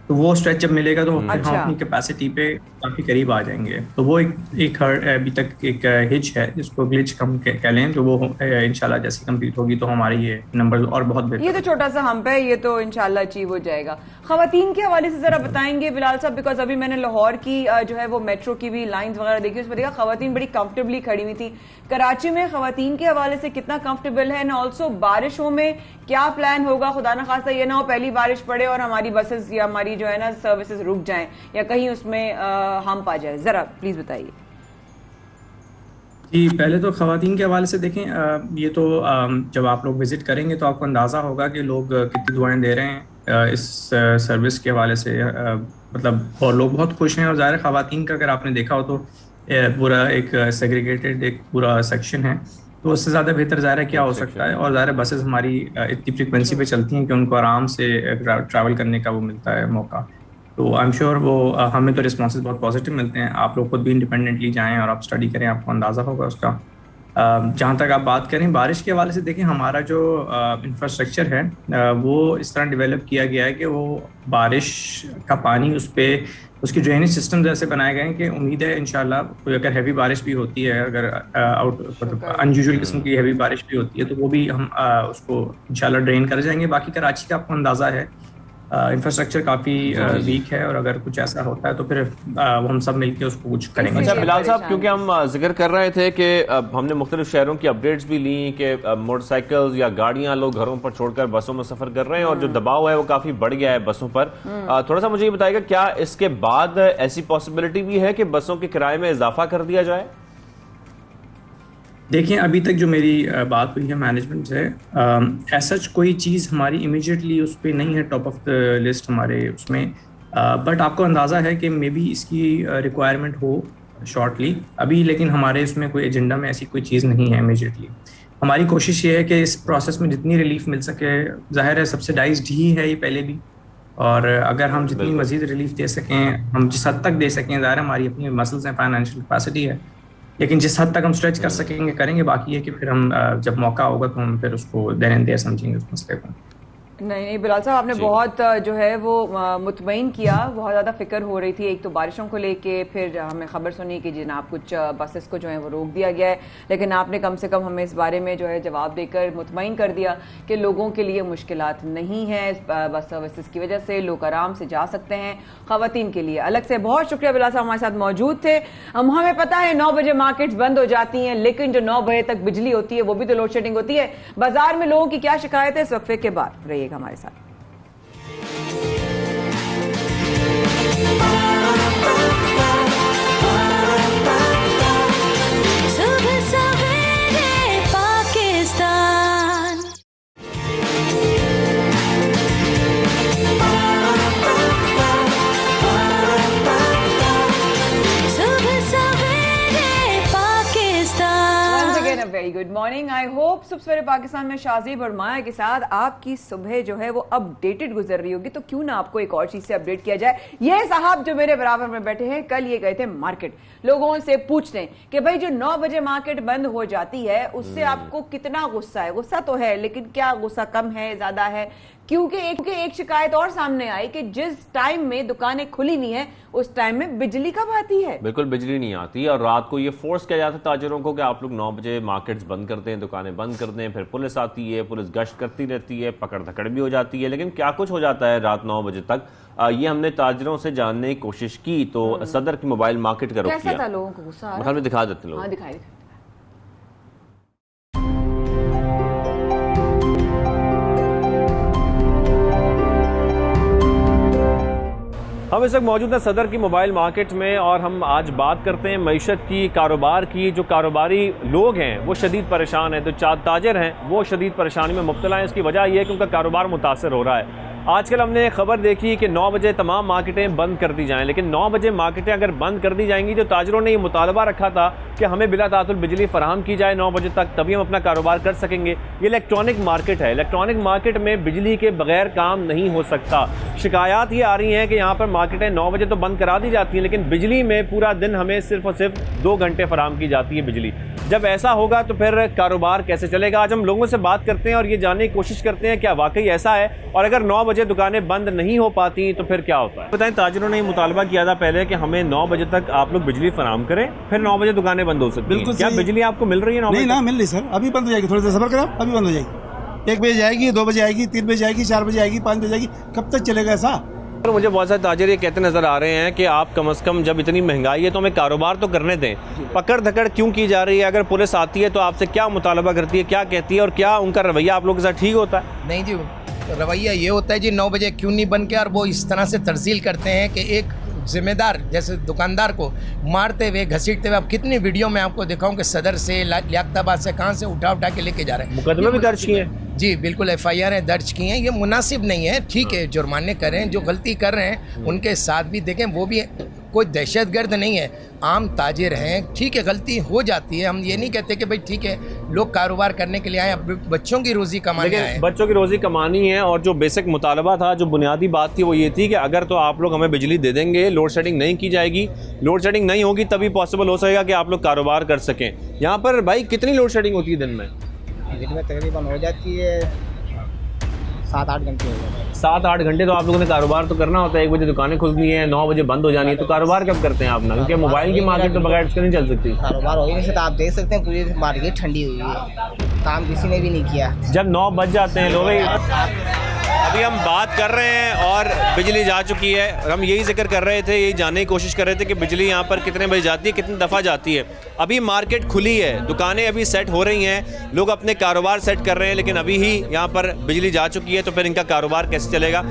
तो वो स्ट्रेच जब मिलेगा तो फिर हम अपनी कैपेसिटी पे काफ़ी करीब आ जाएंगे। तो वो एक अभी तक एक हिच है जिसको ग्लिच कम कह लें, तो वो इंशाल्लाह जैसे कंप्लीट होगी तो हमारे ये नंबर और बहुत बेहतर। ये तो छोटा सा हम्प है, ये तो इंशाल्लाह अचीव हो जाएगा। खवातीन के हवाले से जरा बताएंगे बिलाल साहब, बिकॉज अभी मैंने लाहौर की जो है वो मेट्रो की भी लाइंस वगैरह देखी, उसमें देखा खवातीन बड़ी कंफर्टेबली खड़ी हुई थी। कराची में खवातीन के हवाले से कितना कंफर्टेबल है, एंड ऑल्सो बारिशों में क्या प्लान होगा? खुदा न खास्ता ये ना हो पहली बारिश पड़े और हमारी बसेस या हमारी जो है ना सर्विसेज रुक जाएं या कहीं उसमें हम्प आ जाए, जरा प्लीज बताइए। जी, पहले तो खवातीन के हवाले से देखें, ये तो जब आप लोग विजिट करेंगे तो आपको अंदाज़ा होगा कि लोग कितनी दुआएं दे रहे हैं इस सर्विस के हवाले से, मतलब और लोग बहुत खुश हैं। और ज़ाहिर खवातीन का अगर आपने देखा हो तो पूरा एक सेग्रीगेटेड एक पूरा सेक्शन है, तो उससे ज़्यादा बेहतर ज़ाहिर क्या हो सकता है। और ज़ाहिर बसेस हमारी इतनी फ्रिक्वेंसी पे चलती हैं कि उनको आराम से ट्रैवल करने का वो मिलता है मौका। तो आई एम श्योर वो हमें तो रिस्पॉन्सेज बहुत पॉजिटिव मिलते हैं। आप लोग खुद भी इंडिपेंडेंटली जाएं और आप स्टडी करें, आपको अंदाज़ा होगा उसका। जहाँ तक आप बात करें बारिश के हवाले से, देखें हमारा जो इंफ्रास्ट्रक्चर है वो इस तरह डेवलप किया गया है कि वो बारिश का पानी उस पर उसकी ड्रेनेज सिस्टम ऐसे बनाए गए हैं कि उम्मीद है इंशाल्लाह कोई अगर हैवी बारिश भी होती है, अगर अनयूजुअल किस्म की हैवी बारिश भी होती है तो वो भी हम उसको इंशाल्लाह ड्रेन कर जाएंगे। बाकी कराची का आपको अंदाज़ा है इंफ्रास्ट्रक्चर काफ़ी वीक है, और अगर कुछ ऐसा होता है तो फिर वो हम सब मिलकर उसको कुछ करेंगे। अच्छा बिलाल साहब, क्योंकि हम जिक्र कर रहे थे कि हमने मुख्तलिफ शहरों की अपडेट्स भी ली कि मोटरसाइकिल्स या गाड़ियां लोग घरों पर छोड़कर बसों में सफर कर रहे हैं और जो दबाव है वो काफी बढ़ गया है बसों पर। थोड़ा सा मुझे ये बताइएगा, क्या इसके बाद ऐसी पॉसिबिलिटी भी है कि बसों के किराए में इजाफा कर दिया जाए? देखिए, अभी तक जो मेरी बात हुई है मैनेजमेंट से, ऐसा कोई चीज़ हमारी इमीडिएटली उस पर नहीं है टॉप ऑफ द लिस्ट हमारे उसमें, बट आपको अंदाज़ा है कि मे बी इसकी रिक्वायरमेंट हो शॉर्टली अभी, लेकिन हमारे इसमें कोई एजेंडा में ऐसी कोई चीज़ नहीं है इमीडिएटली। हमारी कोशिश ये है कि इस प्रोसेस में जितनी रिलीफ मिल सके, जाहिर है सब्सिडाइज्ड ही है ये पहले भी, और अगर हम जितनी मज़ीद रिलीफ दे सकें, हम जिस हद तक दे सकें, ज़ाहिर हमारी अपनी मसल्स हैं, फाइनेंशियल कैपेसिटी है, लेकिन जिस हद तक हम स्ट्रेच कर सकेंगे करेंगे। बाकी है कि फिर हम जब मौका होगा तो हम फिर उसको देर एंड देर समझेंगे उस मसले को। नहीं बिलाल साहब, आपने बहुत जो है वो मुतमईन किया। बहुत ज़्यादा फिक्र हो रही थी, एक तो बारिशों को लेके, फिर हमें खबर सुनी कि जनाब कुछ बसेस को जो है वो रोक दिया गया है, लेकिन आपने कम से कम हमें इस बारे में जो है जवाब देकर मुतमईन कर दिया कि लोगों के लिए मुश्किलात नहीं है बस सर्विसेज की वजह से, लोग आराम से जा सकते हैं। खवातीन के लिए अलग से बहुत शुक्रिया बिलाल साहब, हमारे साथ मौजूद थे। हमें पता है 9 बजे मार्केट्स बंद हो जाती हैं, लेकिन जो 9 बजे तक बिजली होती है वो भी तो लोड शेडिंग होती है। बाजार में लोगों की क्या शिकायत है, इस वक्फे के बाद रहिएगा हमारे साथ। Very good morning. I hope सवेरे पाकिस्तान में शाज़ीब और माया के साथ आपकी सुबह जो है वो अपडेटेड गुजर रही होगी, तो क्यों ना आपको एक और चीज से अपडेट किया जाए। ये साहब जो मेरे बराबर में बैठे हैं, कल ये गए थे मार्केट, लोगों से पूछने कि भाई जो 9 बजे मार्केट बंद हो जाती है उससे आपको कितना गुस्सा है। गुस्सा तो है, लेकिन क्या गुस्सा कम है ज्यादा है? क्योंकि एक शिकायत और सामने आई कि जिस टाइम में दुकानें खुली हुई हैं उस टाइम में बिजली कब आती है? बिल्कुल बिजली नहीं आती, और रात को ये फोर्स किया जाता है ताजरों को कि आप लोग 9 बजे मार्केट्स बंद करते हैं, दुकानें बंद करते हैं। फिर पुलिस आती है, पुलिस गश्त करती रहती है, पकड़ धकड़ भी हो जाती है, लेकिन क्या कुछ हो जाता है रात 9 बजे तक। ये हमने ताजरों से जानने की कोशिश की तो सदर की मोबाइल मार्केट का रुख किया। कैसा था, लोगों को गुस्सा आ रहा? दिखा देते लोग। हाँ, दिखाई। हम इस वक्त मौजूद हैं सदर की मोबाइल मार्केट में और हम आज बात करते हैं मईशत की, कारोबार की। जो कारोबारी लोग हैं वो शदीद परेशान हैं, जो ताजिर हैं वो शदीद परेशानी में मुब्तला हैं। इसकी वजह यह है कि उनका कारोबार मुतासर हो रहा है। आजकल हमने खबर देखी कि 9 बजे तमाम मार्केटें बंद कर दी जाएं, लेकिन 9 बजे मार्केटें अगर बंद कर दी जाएंगी तो ताजरों ने ये मुतालबा रखा था कि हमें बिला तातुल बिजली फराहम की जाए 9 बजे तक, तभी हम अपना कारोबार कर सकेंगे। ये इलेक्ट्रॉनिक मार्केट है, इलेक्ट्रॉनिक मार्केट में बिजली के बगैर काम नहीं हो सकता। शिकायत ये आ रही हैं कि यहाँ पर मार्केटें 9 बजे तो बंद करा दी जाती हैं, लेकिन बिजली में पूरा दिन हमें सिर्फ और सिर्फ 2 घंटे फराहम की जाती है बिजली। जब ऐसा होगा तो फिर कारोबार कैसे चलेगा? आज हम लोगों से बात करते हैं और ये जानने की कोशिश करते हैं क्या वाकई ऐसा है, और अगर 9 बजे दुकानें बंद नहीं हो पाती तो फिर क्या होता है। बताएं, ताजिरों ने ये मुतालबा किया था पहले कि हमें 9 बजे तक आप लोग बिजली फराहम करें, फिर 9 बजे दुकानें बंद हो सकती हैं। क्या बिजली आपको मिल रही है? नहीं ना, मिल रही सर, अभी बंद हो जाएगी, थोड़ी देर सब्र करो, अभी बंद हो जाएगी। 1 बजे जाएगी, 2 बजे आएगी, 3 बजे आएगी, 4 बजे आएगी, 5 बजे आएगी, कब तक चलेगा ऐसा? मुझे बहुत सारे ताजिर ये कहते नजर आ रहे हैं कि आप कम से कम जब इतनी महंगाई है तो हमें कारोबार तो करने दें, पकड़ धकड़ क्यों की जा रही है? अगर पुलिस आती है तो आपसे क्या मुतालबा करती है, क्या कहती है, और क्या उनका रवैया आप लोगों के साथ ठीक होता है? नहीं जी, रवैया ये होता है जी 9 बजे क्यों नहीं बन के, और वो इस तरह से तरसील करते हैं कि एक जिम्मेदार जैसे दुकानदार को मारते हुए, घसीटते हुए। अब कितनी वीडियो में आपको दिखाऊं कि सदर से, लियाकताबाद से, कहाँ से उठा के लेके जा रहे हैं। मुकदमे भी दर्ज किए हैं जी, बिल्कुल FIR दर्ज की हैं। ये मुनासिब नहीं है, ठीक है, जुर्माने करें, जो गलती कर रहे हैं उनके साथ भी देखें, वो भी कोई दहशतगर्द नहीं है, आम ताजिर हैं, ठीक है, गलती हो जाती है। हम ये नहीं कहते कि भाई ठीक है, लोग कारोबार करने के लिए आए, अब बच्चों की रोज़ी कमाने आए। बच्चों की रोज़ी कमानी है, और जो बेसिक मुतालबा था, जो बुनियादी बात थी वो ये थी कि अगर तो आप लोग हमें बिजली दे देंगे, लोड शेडिंग नहीं की जाएगी, लोड शेडिंग नहीं होगी तभी पॉसिबल हो सकेगा कि आप लोग कारोबार कर सकें। यहाँ पर भाई कितनी लोड शेडिंग होती है दिन में? दिन में तकरीबन हो जाती है 7-8 घंटे हो जाते हैं। 7-8 घंटे तो आप लोगों ने कारोबार तो करना होता है। 1 बजे दुकानें खुलनी है, 9 बजे बंद हो जानी है, तो कारोबार कब करते हैं आप ना? क्योंकि मोबाइल की मार्केट तो बगैर उसके नहीं चल सकती। कारोबार हो ही नहीं सकता, आप देख सकते हैं पूरी मार्केट ठंडी हुई है, काम किसी ने भी नहीं किया। जब 9 बज जाते हैं लोग, अभी हम बात कर रहे हैं और बिजली जा चुकी है, और हम यही जिक्र कर रहे थे, यही जानने की कोशिश कर रहे थे कि बिजली यहाँ पर कितने बजे जाती है, कितनी दफ़ा जाती है। अभी मार्केट खुली है, दुकानें अभी सेट हो रही हैं, लोग अपने कारोबार सेट कर रहे हैं, लेकिन अभी ही यहाँ पर बिजली जा चुकी है, तो फिर इनका कारोबार कैसे चलेगा?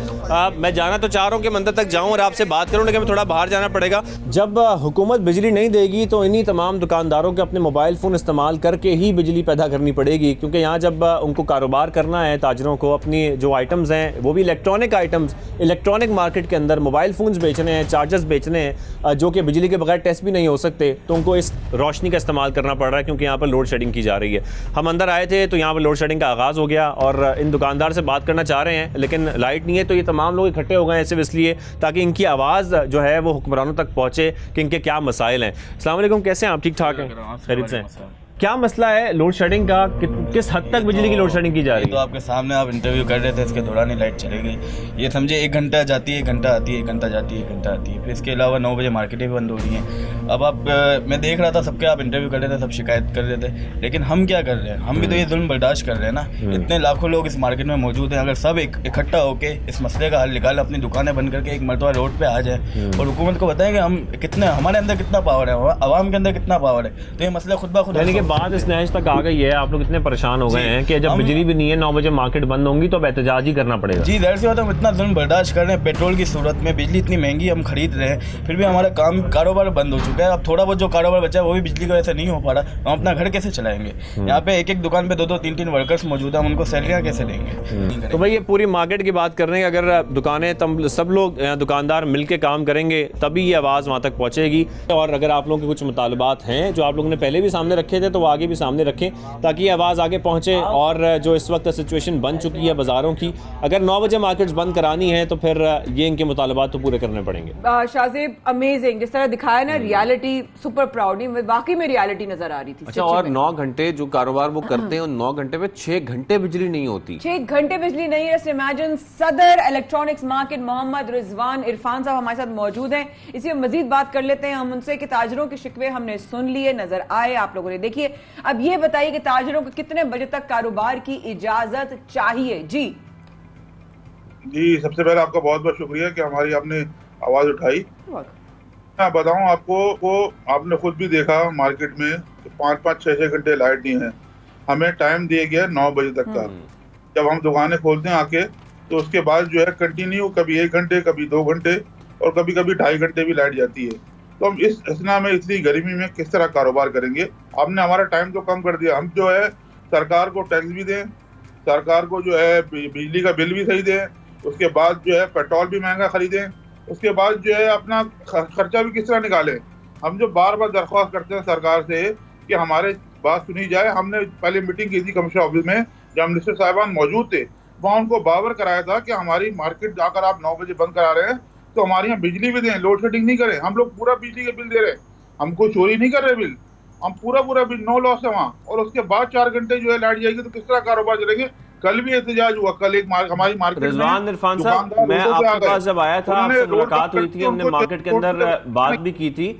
मैं जाना तो चाह रहा हूँ कि मंदिर तक जाऊँ और आपसे बात करूँ, लेकिन थोड़ा बाहर जाना पड़ेगा। जब हुकूमत बिजली नहीं देगी तो इन्हीं तमाम दुकानदारों के अपने मोबाइल फ़ोन इस्तेमाल करके ही बिजली पैदा करनी पड़ेगी, क्योंकि यहाँ जब उनको कारोबार करना है, ताजरों को अपनी जो आइटम्स हैं वो भी इलेक्ट्रॉनिक आइटम्स, इलेक्ट्रॉनिक मार्केट के अंदर मोबाइल फ़ोन्स बेचने हैं, चार्जर्स बेचने हैं, जो कि बिजली के बगैर टेस्ट भी नहीं हो सकते, तो उनको इस रोशनी का इस्तेमाल करना पड़ रहा है, क्योंकि यहाँ पर लोड शेडिंग की जा रही है। हम अंदर आए थे तो यहाँ पर लोड शेडिंग का आगाज़ हो गया, और इन दुकानदार से बात करना चाह रहे हैं, लेकिन लाइट नहीं है, तो ये तमाम लोग इकट्ठे हो गए हैं सिर्फ इसलिए ताकि इनकी आवाज़ जो है वो हुक्मरानों तक पहुँचे कि इनके क्या मसाइल हैं। अस्सलाम वालेकुम, कैसे हैं आप? ठीक ठाक हैं, खैरियत से हैं? क्या मसला है लोड शेडिंग का? किस हद तक बिजली की लोड शेडिंग की जा रही है? तो आपके सामने आप इंटरव्यू कर रहे थे, इसके दौरान ही लाइट चली गई। ये समझे 1 घंटा जाती है, 1 घंटा आती है, 1 घंटा जाती है, 1 घंटा आती है। फिर इसके अलावा 9 बजे मार्केटें भी बंद हो रही हैं। अब आप मैं देख रहा था सबके, आप इंटरव्यू कर रहे थे, सब शिकायत कर रहे थे, लेकिन हम क्या कर रहे हैं? हम भी तो ये जुल्म बर्दाश्त कर रहे हैं ना। इतने लाखों लोग इस मार्केट में मौजूद हैं, अगर सब इकट्ठा होकर इस मसले का हल निकालें, अपनी दुकानें बंद करके एक मरतबा रोड पर आ जाए और हुकूमत को बताएं कि हम कितने, हमारे अंदर कितना पावर है, आवाम के अंदर कितना पावर है, तो ये मसला खुद ब खुद। यानी कि बात इस नहज तक आ गई है, आप लोग इतने परेशान हो गए हैं कि जब बिजली भी नहीं है, 9 बजे मार्केट बंद होंगी तो अब एहतजाज ही करना पड़ेगा। जी, जाहिर सी बात है, हम इतना जुल्म बर्दाश्त कर रहे हैं, पेट्रोल की सूरत में बिजली इतनी महंगी हम खरीद रहे हैं, फिर भी हमारा कारोबार बंद हो चुका है। अब थोड़ा बहुत जो कारोबार बचा है वो भी बिजली की वजह से नहीं हो पा रहा, हम अपना घर कैसे चलाएंगे? यहाँ पे एक दुकान पे 2-2, 3-3 वर्कर्स मौजूद हैं, हम उनको सैलरियाँ कैसे देंगे? तो भाई ये पूरी मार्केट की बात कर रहे हैं, अगर दुकानें सब लोग दुकानदार मिल के काम करेंगे तभी ये आवाज़ वहाँ तक पहुँचेगी। और अगर आप लोगों के कुछ मुतालबात हैं जो आप लोगों ने पहले भी सामने रखे थे, तो वो आगे भी सामने रखें ताकि ये आवाज़ आगे पहुँचे। और जो इस वक्त सिचुएशन बन चुकी है बाज़ारों की, अगर 9 बजे मार्केट्स बंद करानी है तो फिर ये इनके मुतालबात तो पूरे करने पड़ेंगे। शाहजेब, अमेजिंग जिस तरह दिखाया ना, रियलिटी सुपर प्राउड, वाकई में रियलिटी नजर आ रही थी। अच्छा, और 9 घंटे जो कारोबार वो करते हैं, उन 9 घंटे में 6 घंटे बिजली नहीं होती। 6 घंटे बिजली नहीं है। इमेजिन सदर इलेक्ट्रॉनिक्स मार्केट मोहम्मद रिजवान इरफान साहब हमारे साथ मौजूद हैं। इसी में मजीद बात कर लेते हैं हम उनसे कि ताजरों के शिकवे हमने सुन लिए, नजर आए, आप लोगों ने देखिए। अब ये बताइए कि ताजरों को कितने बजे तक कारोबार की इजाजत चाहिए? जी सबसे पहले आपका बहुत बहुत शुक्रिया कि हमारी आपने आवाज उठाई। मैं बताऊं आपको, वो आपने खुद भी देखा मार्केट में 5-5, 6-6 घंटे लाइट नहीं है। हमें टाइम दिया गया 9 बजे तक का। जब हम दुकानें खोलते हैं आके, तो उसके बाद जो है कंटिन्यू कभी 1 घंटे, कभी 2 घंटे, और कभी कभी 2.5 घंटे भी लाइट जाती है। तो हम इस असना में इतनी गर्मी में किस तरह कारोबार करेंगे? आपने हमारा टाइम तो कम कर दिया। हम जो है सरकार को टैक्स भी दें, सरकार को जो है बिजली का बिल भी सही दें, उसके बाद जो है पेट्रोल भी महंगा खरीदें, उसके बाद जो है अपना खर्चा भी किस तरह निकालें। हम जो बार बार दरख्वास्त करते हैं सरकार से कि हमारे बात सुनी जाए। हमने पहले मीटिंग की थी कमिश्नर ऑफिस में, जब मिनिस्टर साहिबान मौजूद थे, वहाँ उनको बावर कराया था कि हमारी मार्केट जाकर आप 9 बजे बंद करा रहे हैं तो हमारे यहाँ बिजली भी दें, लोड शेडिंग नहीं करें। हम लोग पूरा बिजली के बिल दे रहे हैं, हम कोई चोरी नहीं कर रहे बिल, हम पूरा बिल, नो लॉस है वहाँ। और उसके बाद 4 घंटे जो है लाइट जाएगी तो किस तरह कारोबार चलेंगे? कल भी एहतजाज हुआ, कल एक हमारी मार्केट में रिजवान इरफान साहब, मैं आपके पास जब आया था, आपसे मुलाकात हुई थी, हमने मार्केट के अंदर बात भी की थी,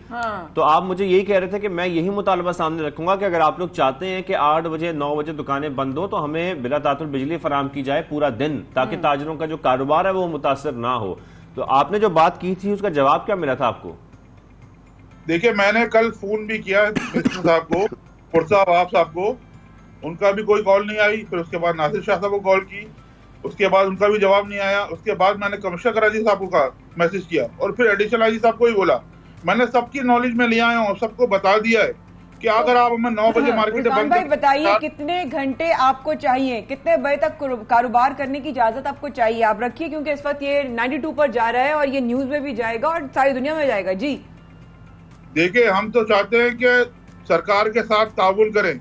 तो आप मुझे यही कह रहे थे कि मैं यही मुतालबा सामने रखूंगा कि अगर आप लोग चाहते हैं कि 8 बजे 9 बजे दुकानें बंद हो तो हमें बिला तातुल बिजली फराम की जाए पूरा दिन, ताकि ताजरों का जो कारोबार है वो मुतासर ना हो। तो आपने जो बात की थी उसका जवाब क्या मिला था आपको? देखिए, मैंने कल फोन भी किया मिनिस्टर साहब को, पुरसाब आप साहब को, उनका भी कोई कॉल नहीं आई। फिर उसके बाद नासिर शाह साहब को कॉल की, उसके बाद उनका भी जवाब नहीं आया। उसके बाद मैंने कमिश्नर कराची साहब को कहा, मैसेज किया, और फिर एडिशनल आईजी साहब को ही बोला। मैंने सबकी नॉलेज में ले आया हूँ, सबको बता दिया है कि अगर आप हमें 9 बजे मार्केट बंद भाई बताइए कितने घंटे आपको चाहिए, कितने बजे तक कारोबार करने की इजाजत आपको चाहिए? आप रखिए, क्योंकि इस वक्त ये 92 पर जा रहा है और ये न्यूज में भी जाएगा और सारी दुनिया में जाएगा। जी देखिए, हम तो चाहते हैं कि सरकार के साथ ताउन करें।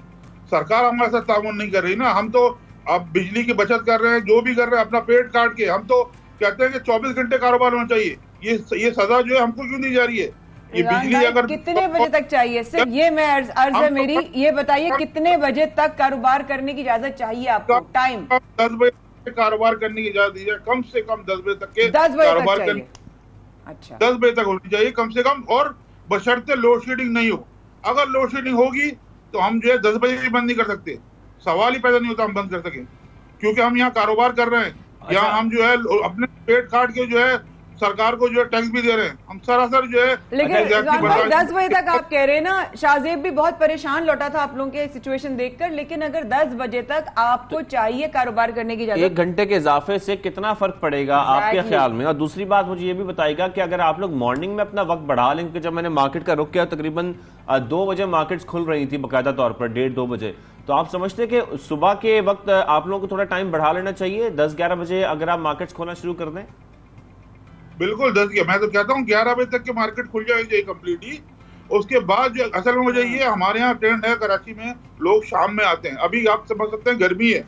सरकार हमारे साथ ताउन नहीं कर रही ना। हम तो अब बिजली की बचत कर रहे हैं, जो भी कर रहे हैं अपना पेट काट के। हम तो कहते हैं कि 24 घंटे कारोबार होना चाहिए। ये सजा जो है हमको क्यों दी जा रही है? ये बिजली अगर कितने बजे तक चाहिए? सिर्फ ये मैं अर्ज है मेरी, ये बताइए कितने बजे तक कारोबार करने की इजाजत चाहिए आपको? टाइम 10 बजे कारोबार करने की इजाजत दी जाए, कम से कम 10 बजे तक के 10 बजे कारोबार तक चाहिए। अच्छा, 10 बजे तक होनी चाहिए कम से कम, और बशर्ते लोड शेडिंग नहीं हो। अगर लोड शेडिंग होगी तो हम जो है 10 बजे भी बंद नहीं कर सकते। सवाल ही पैदा नहीं होता हम बंद कर सके, क्योंकि हम यहाँ कारोबार कर रहे हैं। यहाँ हम जो है अपने पेट काट के जो है सरकार को जो है टैक्स भी दे रहे हैं। हम सरासर जो है, लेकिन 10 बजे तक आप कह रहे हैं ना, शाहजेब भी बहुत परेशान लौटा था आप लोगों के सिचुएशन देखकर। लेकिन अगर 10 बजे तक आपको चाहिए कारोबार करने की इजाजत, 1 घंटे के इजाफे से कितना फर्क पड़ेगा आपके ख्याल में? और दूसरी बात मुझे ये भी बताइएगा कि अगर आप लोग मॉर्निंग में अपना वक्त बढ़ा लें, क्योंकि जब मैंने मार्केट का रुख किया तकरीबन 2 बजे मार्केट्स खुल रही थी बाकायदा तौर पर, 1:30-2 बजे, तो आप समझते हैं कि सुबह के वक्त आप लोगों को थोड़ा टाइम बढ़ा लेना चाहिए? 10-11 बजे अगर आप मार्केट्स खोलना शुरू कर दें? बिल्कुल 10, मैं तो कहता हूँ 11 बजे तक के मार्केट खुल जाएगी कम्प्लीटली। उसके बाद जो असल में हो जाइए, हमारे यहाँ ट्रेंड है कराची में, लोग शाम में आते हैं। अभी आप समझ सकते हैं गर्मी है,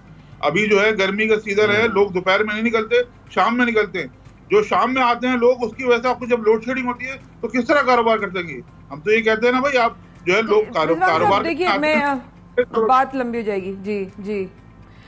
अभी जो है गर्मी का सीजन है, लोग दोपहर में नहीं निकलते, शाम में निकलते हैं। जो शाम में आते हैं लोग, उसकी वजह से आपको जब लोड शेडिंग होती है तो किस तरह कारोबार कर सकेंगे? हम तो ये कहते हैं ना भाई, आप जो है लोग कारोबार। देखिए, मैं बात लंबी हो जाएगी। जी जी,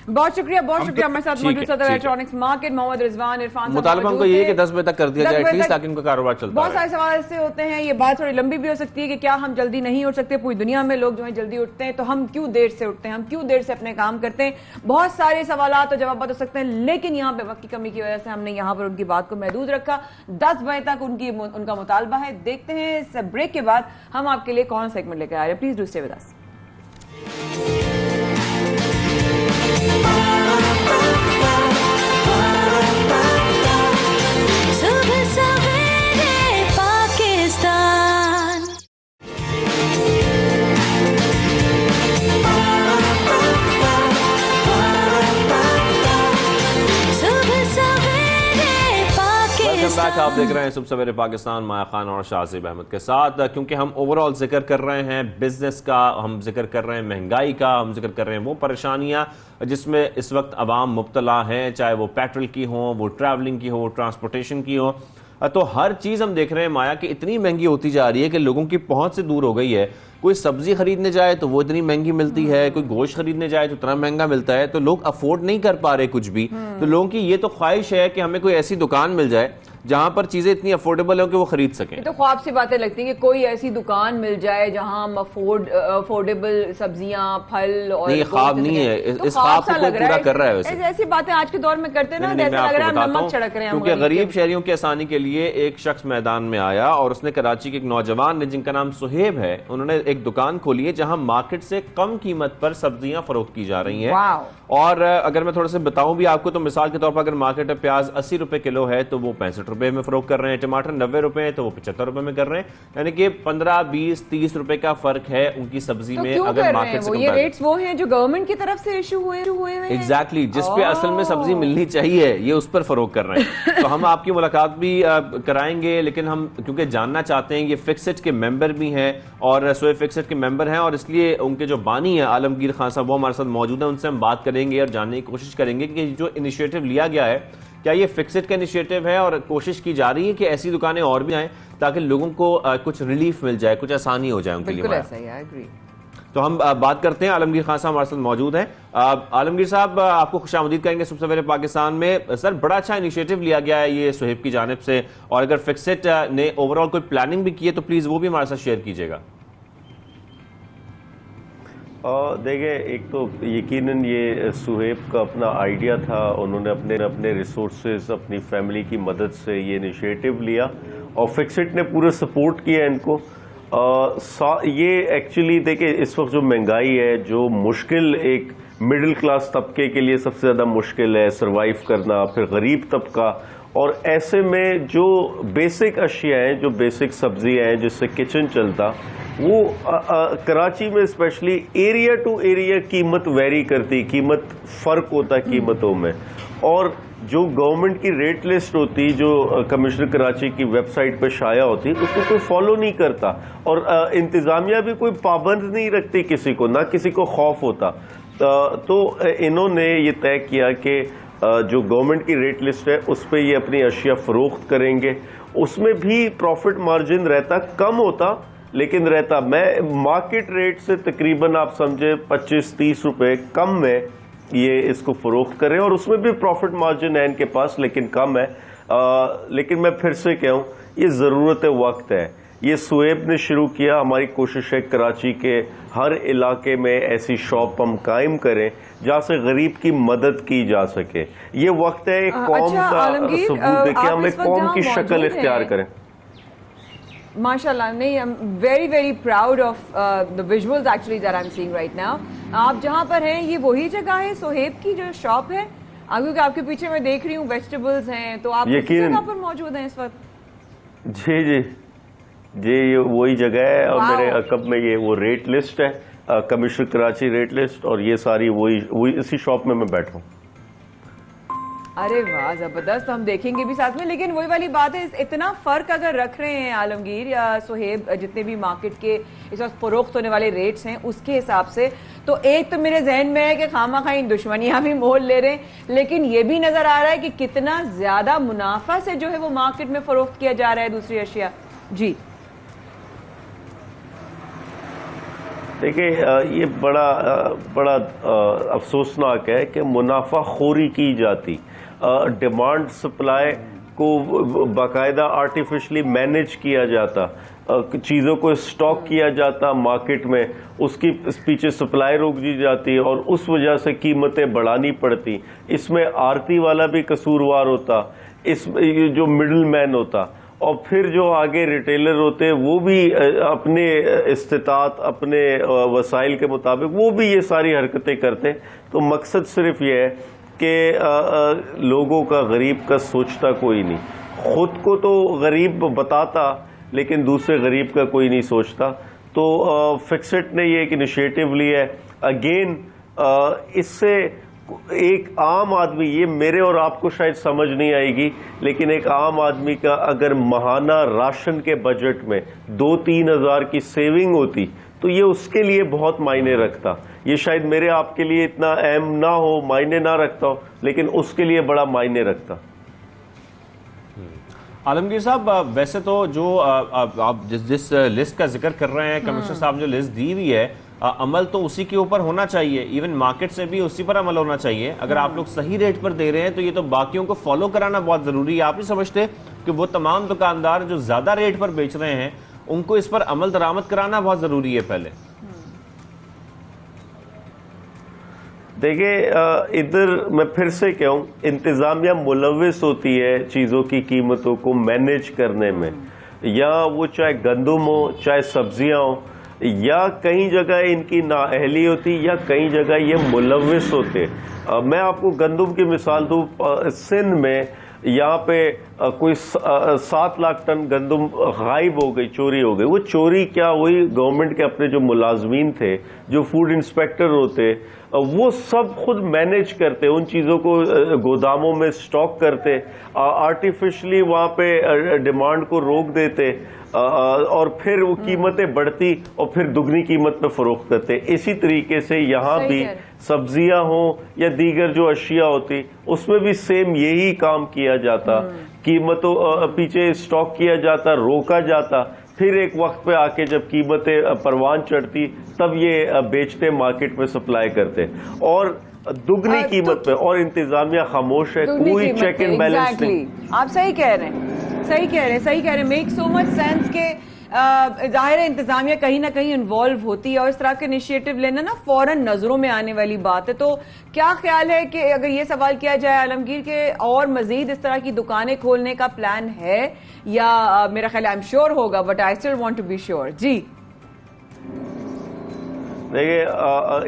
बहुत शुक्रिया हमारे साथ मौजूद सदर इलेक्ट्रॉनिक्स मार्केट मोहम्मद रिजवान इरफान। मुतालबा हमको ये है कि 10 बजे तक कर दिया जाए एटलीस्ट, ताकि उनका कारोबार चलता बहुत सारे सवाल ऐसे होते हैं, ये बात थोड़ी लंबी भी हो सकती है कि क्या हम जल्दी नहीं उठ सकते? पूरी दुनिया में लोग जो है जल्दी उठते हैं, तो हम क्यों देर से उठते हैं, हम क्यों देर से अपने काम करते हैं? बहुत सारे सवाल तो जवाब हो सकते हैं, लेकिन यहाँ पे वक्त की कमी की वजह से हमने यहाँ पर उनकी बात को महदूद रखा। 10 बजे तक उनका मुतालबा है। देखते हैं इस ब्रेक के बाद हम आपके लिए कौन सेगमेंट लेकर आ रहे हैं। Please do stay with us. आप देख रहे हैं सुबह सवेरे पाकिस्तान, माया खान और शाहजेब अहमद के साथ। क्योंकि हम ओवरऑल जिक्र कर रहे हैं बिजनेस का, हम जिक्र कर रहे हैं महंगाई का, हम जिक्र कर रहे हैं वो परेशानियां जिसमें इस वक्त आवाम मुब्तला हैं, चाहे वो पेट्रोल की हो, वो ट्रैवलिंग की हो, ट्रांसपोर्टेशन की हो। तो हर चीज़ हम देख रहे हैं माया कि इतनी महंगी होती जा रही है कि लोगों की पहुंच से दूर हो गई है। कोई सब्जी खरीदने जाए तो वो इतनी महंगी मिलती है, कोई गोश्त खरीदने जाए तो इतना महंगा मिलता है, तो लोग अफोर्ड नहीं कर पा रहे कुछ भी। तो लोगों की ये तो ख्वाहिश है कि हमें कोई ऐसी दुकान मिल जाए जहां पर चीजें इतनी अफोर्डेबल हो कि वो खरीद सकें। तो ख्वाब सी बातें लगती हैं कि कोई ऐसी दुकान मिल जाए जहां हम अफोर्डेबल सब्जियां, फल और नहीं, ख्वाब नहीं है, इस ख्वाब को कोई पूरा कर रहा है। वैसे ऐसी बातें आज के दौर में करते हैं ना, जैसे लग रहा है नमक छिड़क रहे हैं। क्योंकि गरीब शहरियों की आसानी के लिए एक शख्स मैदान में आया और उसने कराची के एक नौजवान ने, जिनका नाम सुहेब है, उन्होंने एक दुकान खोली है जहां मार्केट से कम कीमत पर सब्जियां फरोख्त की जा रही हैं। और अगर मैं थोड़ा सा बताऊं भी आपको, तो मिसाल के तौर पर अगर मार्केट में प्याज 80 रुपए किलो है तो वो 65 रुपए में फरोख्त कर रहे हैं, टमाटर 90 रुपए हैं तो वो 75 रुपए में कर रहे हैं, यानी कि 15, 20, 30 रुपए का फर्क है उनकी सब्जी तो में क्यों अगर कर रहे मार्केट हैं से वो? ये रेट्स वो हैं जो गवर्नमेंट की तरफ से इशू हुए हैं। एग्जैक्टली, जिस पे असल में सब्जी मिलनी चाहिए ये उस पर फरोख्त कर रहे हैं। तो हम आपकी मुलाकात भी कराएंगे, लेकिन हम क्योंकि जानना चाहते हैं, ये फिक्सेट के मेंबर भी हैं और सोए फिक्सेट के मेंबर हैं, और इसलिए उनके जो बानी है आलमगीर खान साहब वो हमारे साथ मौजूद है, उनसे हम बात करेंगे और जानने की कोशिश करेंगे कि जो इनिशिएटिव लिया गया है क्या ये फिक्सेट का इनिशिएटिव है और कोशिश की जा रही है कि ऐसी दुकानें और भी आएं ताकि लोगों को कुछ रिलीफ मिल जाए, कुछ आसानी हो जाए उनके लिए। बिल्कुल ऐसा ही, आई एग्री। तो हम बात करते हैं, आलमगीर खान साहब हमारे साथ मौजूद हैं। आलमगीर साहब, आपको खुशामदीद करेंगे सबसे पहले पाकिस्तान में। सर, बड़ा अच्छा इनिशिएटिव लिया गया है ये सुहेब की जानिब से, और अगर फिक्सेट ने ओवरऑल कोई प्लानिंग भी की है तो प्लीज वो भी हमारे साथ शेयर कीजिएगा। देखिए, एक तो यकीनन ये सुहेब का अपना आइडिया था, उन्होंने अपने रिसोर्सेज, अपनी फैमिली की मदद से ये इनिशिएटिव लिया और फिक्सेट ने पूरा सपोर्ट किया इनको। ये एक्चुअली देखिए, इस वक्त जो महंगाई है, जो मुश्किल एक मिडिल क्लास तबके के लिए सबसे ज़्यादा मुश्किल है सर्वाइव करना, फिर गरीब तबका, और ऐसे में जो बेसिक अशिया हैं, जो बेसिक सब्जियां हैं जिससे किचन चलता, वो कराची में स्पेशली एरिया टू एरिया कीमत वेरी करती, कीमत फ़र्क होता है कीमतों में, और जो गवर्नमेंट की रेट लिस्ट होती, जो कमिश्नर कराची की वेबसाइट पर शाया होती, उसको कोई फॉलो नहीं करता, और इंतज़ामिया भी कोई पाबंद नहीं रखती किसी को, ना किसी को खौफ होता। तो इन्होंने ये तय किया कि जो गवर्नमेंट की रेट लिस्ट है उस पर ये अपनी अशिया फरोख्त करेंगे, उसमें भी प्रॉफिट मार्जिन रहता, कम होता लेकिन रहता। मैं मार्केट रेट से तकरीबन आप समझे 25-30 रुपए कम में ये इसको फरोख्त करें, और उसमें भी प्रॉफिट मार्जिन है इनके पास लेकिन कम है। लेकिन मैं फिर से कहूँ, ये ज़रूरत वक्त है। ये सुहेब ने शुरू किया, हमारी कोशिश है कराची के हर इलाके में ऐसी शॉप हम कायम करें जहाँ से गरीब की मदद की जा सके। ये वक्त है एक कौम का सबूत देखिए, हम एक कौम की शक्ल इख्तियार करें। माशाल्लाह, नहीं, I am very very proud of the visuals actually that I am seeing right now. आप जहाँ पर हैं ये वही जगह है सुहेब की जो शॉप है? क्योंकि आपके पीछे मैं देख रही हूँ वेजिटेबल्स हैं, तो आप उसी जगह पर मौजूद हैं इस वक्त? जी जी जी, ये वही जगह है, और मेरे अकब में ये वो रेट लिस्ट है, कमिश्नर कराची रेट लिस्ट, और ये सारी वही इसी शॉप में मैं बैठा हूँ। अरे वाह, जबरदस्त। हम देखेंगे भी साथ में, लेकिन वही वाली बात है, इतना फर्क अगर रख रहे हैं आलमगीर या सुहेब, जितने भी मार्केट के इस वक्त फरोख्त होने वाले रेट्स हैं उसके हिसाब से, तो एक तो मेरे जहन में है कि खामा-खाई दुश्मनियां भी मोल ले रहे हैं, लेकिन ये भी नजर आ रहा है कि कितना ज्यादा मुनाफा से जो है वो मार्केट में फरोख्त किया जा रहा है दूसरी अशिया। जी देखिए, ये बड़ा अफसोसनाक है कि मुनाफाखोरी की जाती, डिमांड सप्लाई को बाकायदा आर्टिफिशली मैनेज किया जाता, चीज़ों को स्टॉक किया जाता मार्केट में, उसकी पीछे सप्लाई रोक दी जाती और उस वजह से कीमतें बढ़ानी पड़ती। इसमें आरती वाला भी कसूरवार होता, इसमें जो मिडल मैन होता, और फिर जो आगे रिटेलर होते वो भी अपने इस्तिताअत, अपने वसाइल के मुताबिक वो भी ये सारी हरकतें करते। तो मकसद सिर्फ ये है कि लोगों का, गरीब का सोचता कोई नहीं, खुद को तो गरीब बताता लेकिन दूसरे गरीब का कोई नहीं सोचता। तो फिक्सेट ने ये एक इनिशिएटिव लिया है। अगेन इससे एक आम आदमी, ये मेरे और आपको शायद समझ नहीं आएगी, लेकिन एक आम आदमी का अगर माहाना राशन के बजट में 2-3 हज़ार की सेविंग होती तो ये उसके लिए बहुत मायने रखता। ये शायद मेरे आपके लिए इतना अहम ना हो, मायने ना रखता हो, लेकिन उसके लिए बड़ा मायने रखता। आलमगीर साहब, वैसे तो जो आप जिस लिस्ट का जिक्र कर रहे हैं, कमिश्नर साहब जो लिस्ट दी हुई है, अमल तो उसी के ऊपर होना चाहिए, इवन मार्केट से भी उसी पर अमल होना चाहिए। अगर आप लोग सही रेट पर दे रहे हैं तो ये तो बाकियों को फॉलो कराना बहुत जरूरी है। आप नहीं समझते कि वो तमाम दुकानदार जो ज्यादा रेट पर बेच रहे हैं उनको इस पर अमल दरामद कराना बहुत जरूरी है पहले? देखिए, इधर मैं फिर से कहूँ, इंतजामिया मुलविस होती है चीज़ों की कीमतों को मैनेज करने में, या वो चाहे गंदम हो, चाहे सब्जियां हो, या कई जगह इनकी नाअहली होती, या कई जगह ये मुलविस होते। मैं आपको गंदम की मिसाल दूँ, सिंध में यहाँ पे कोई 7 लाख टन गंदम गायब हो गई, चोरी हो गई। वो चोरी क्या हुई, गवर्नमेंट के अपने जो मुलाजमीन थे, जो फूड इंस्पेक्टर होते, वो सब खुद मैनेज करते, उन चीज़ों को गोदामों में स्टॉक करते, आर्टिफिशली वहाँ पे डिमांड को रोक देते, और फिर वो कीमतें बढ़ती और फिर दुगनी कीमत पे फरोख्त करते। इसी तरीके से यहाँ भी सब्जियां हो या दीगर जो अशिया होती, उसमें भी सेम यही काम किया जाता। कीमतों पीछे स्टॉक किया जाता, रोका जाता, फिर एक वक्त पे आके जब कीमतें परवान चढ़ती तब ये बेचते, मार्केट में सप्लाई करते, और दुगनी कीमत पे, और इंतजामिया खामोश है, कोई चेक एंड बैलेंस नहीं। आप सही कह रहे हैं, सही कह रहे हैं, मेक सो मच सेंस के जाहिर है इंतजामिया कहीं ना कहीं इन्वॉल्व होती है और इस तरह के इनिशिएटिव लेना ना फौरन नजरों में आने वाली बात है। तो क्या ख्याल है कि अगर ये सवाल किया जाए आलमगीर के और मजीद इस तरह की दुकानें खोलने का प्लान है, या मेरा ख्याल आई एम श्योर होगा, but I still want to be sure. जी देखिए,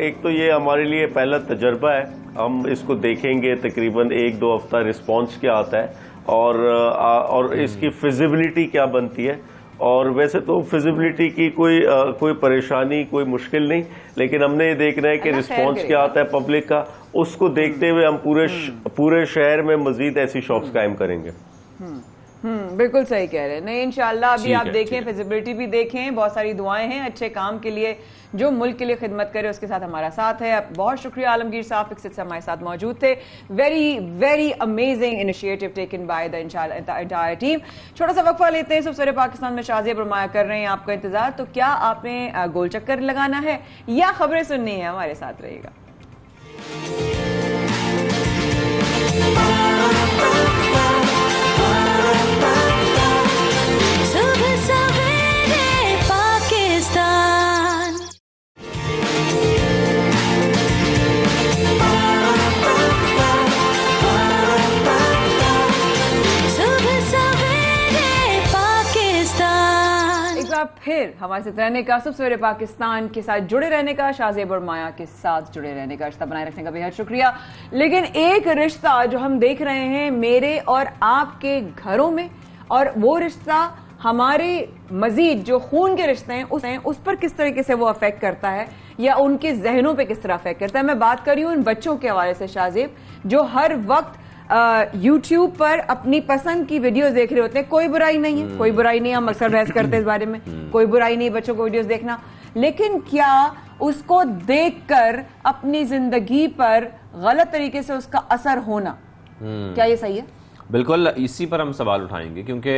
एक तो ये हमारे लिए पहला तजर्बा है, हम इसको देखेंगे तकरीबन 1-2 हफ्ता रिस्पांस क्या आता है और इसकी फिजिबिलिटी क्या बनती है। और वैसे तो फिजिबिलिटी की कोई परेशानी, कोई मुश्किल नहीं, लेकिन हमने ये देखना है कि रिस्पांस क्या आता है पब्लिक का, उसको देखते हुए हम पूरे शहर में मजीद ऐसी शॉप्स कायम करेंगे। बिल्कुल सही कह रहे हैं। नहीं, इंशाल्लाह अभी आप देखें, फिजिबिलिटी भी देखें, बहुत सारी दुआएं हैं अच्छे काम के लिए, जो मुल्क के लिए खिदमत करे उसके साथ हमारा साथ है। बहुत शुक्रिया आलमगीर साहब, फिक्सिट से हमारे साथ मौजूद थे। Very very amazing initiative taken by the entire team. छोटा सा वक्फा लेते हैं। सवेरे पाकिस्तान में शाज़िया बुरमाया कर रहे हैं आपका इंतजार, तो क्या आपने गोल चक्कर लगाना है या खबरें सुननी है? हमारे साथ रहिएगा। फिर हमारे साथ रहने का, सब सवेरे पाकिस्तान के साथ जुड़े रहने का, शाज़िया बुरमाया के साथ जुड़े रहने का, रिश्ता बनाए रखने का बेहद शुक्रिया। लेकिन एक रिश्ता जो हम देख रहे हैं मेरे और आपके घरों में, और वो रिश्ता हमारे मजीद जो खून के रिश्ते हैं उस पर किस तरीके से वो अफेक्ट करता है, या उनके जहनों पे किस तरह अफेक्ट करता है। मैं बात कर रही हूँ उन बच्चों के हवाले से शाज़िब, जो हर वक्त YouTube पर अपनी पसंद की वीडियोस देख रहे होते हैं। कोई बुराई नहीं है, कोई बुराई नहीं, हम अक्सर बहस करते हैं इस बारे में, कोई बुराई नहीं बच्चों को वीडियोस देखना, लेकिन क्या उसको देखकर अपनी जिंदगी पर गलत तरीके से उसका असर होना, क्या ये सही है? बिल्कुल, इसी पर हम सवाल उठाएंगे, क्योंकि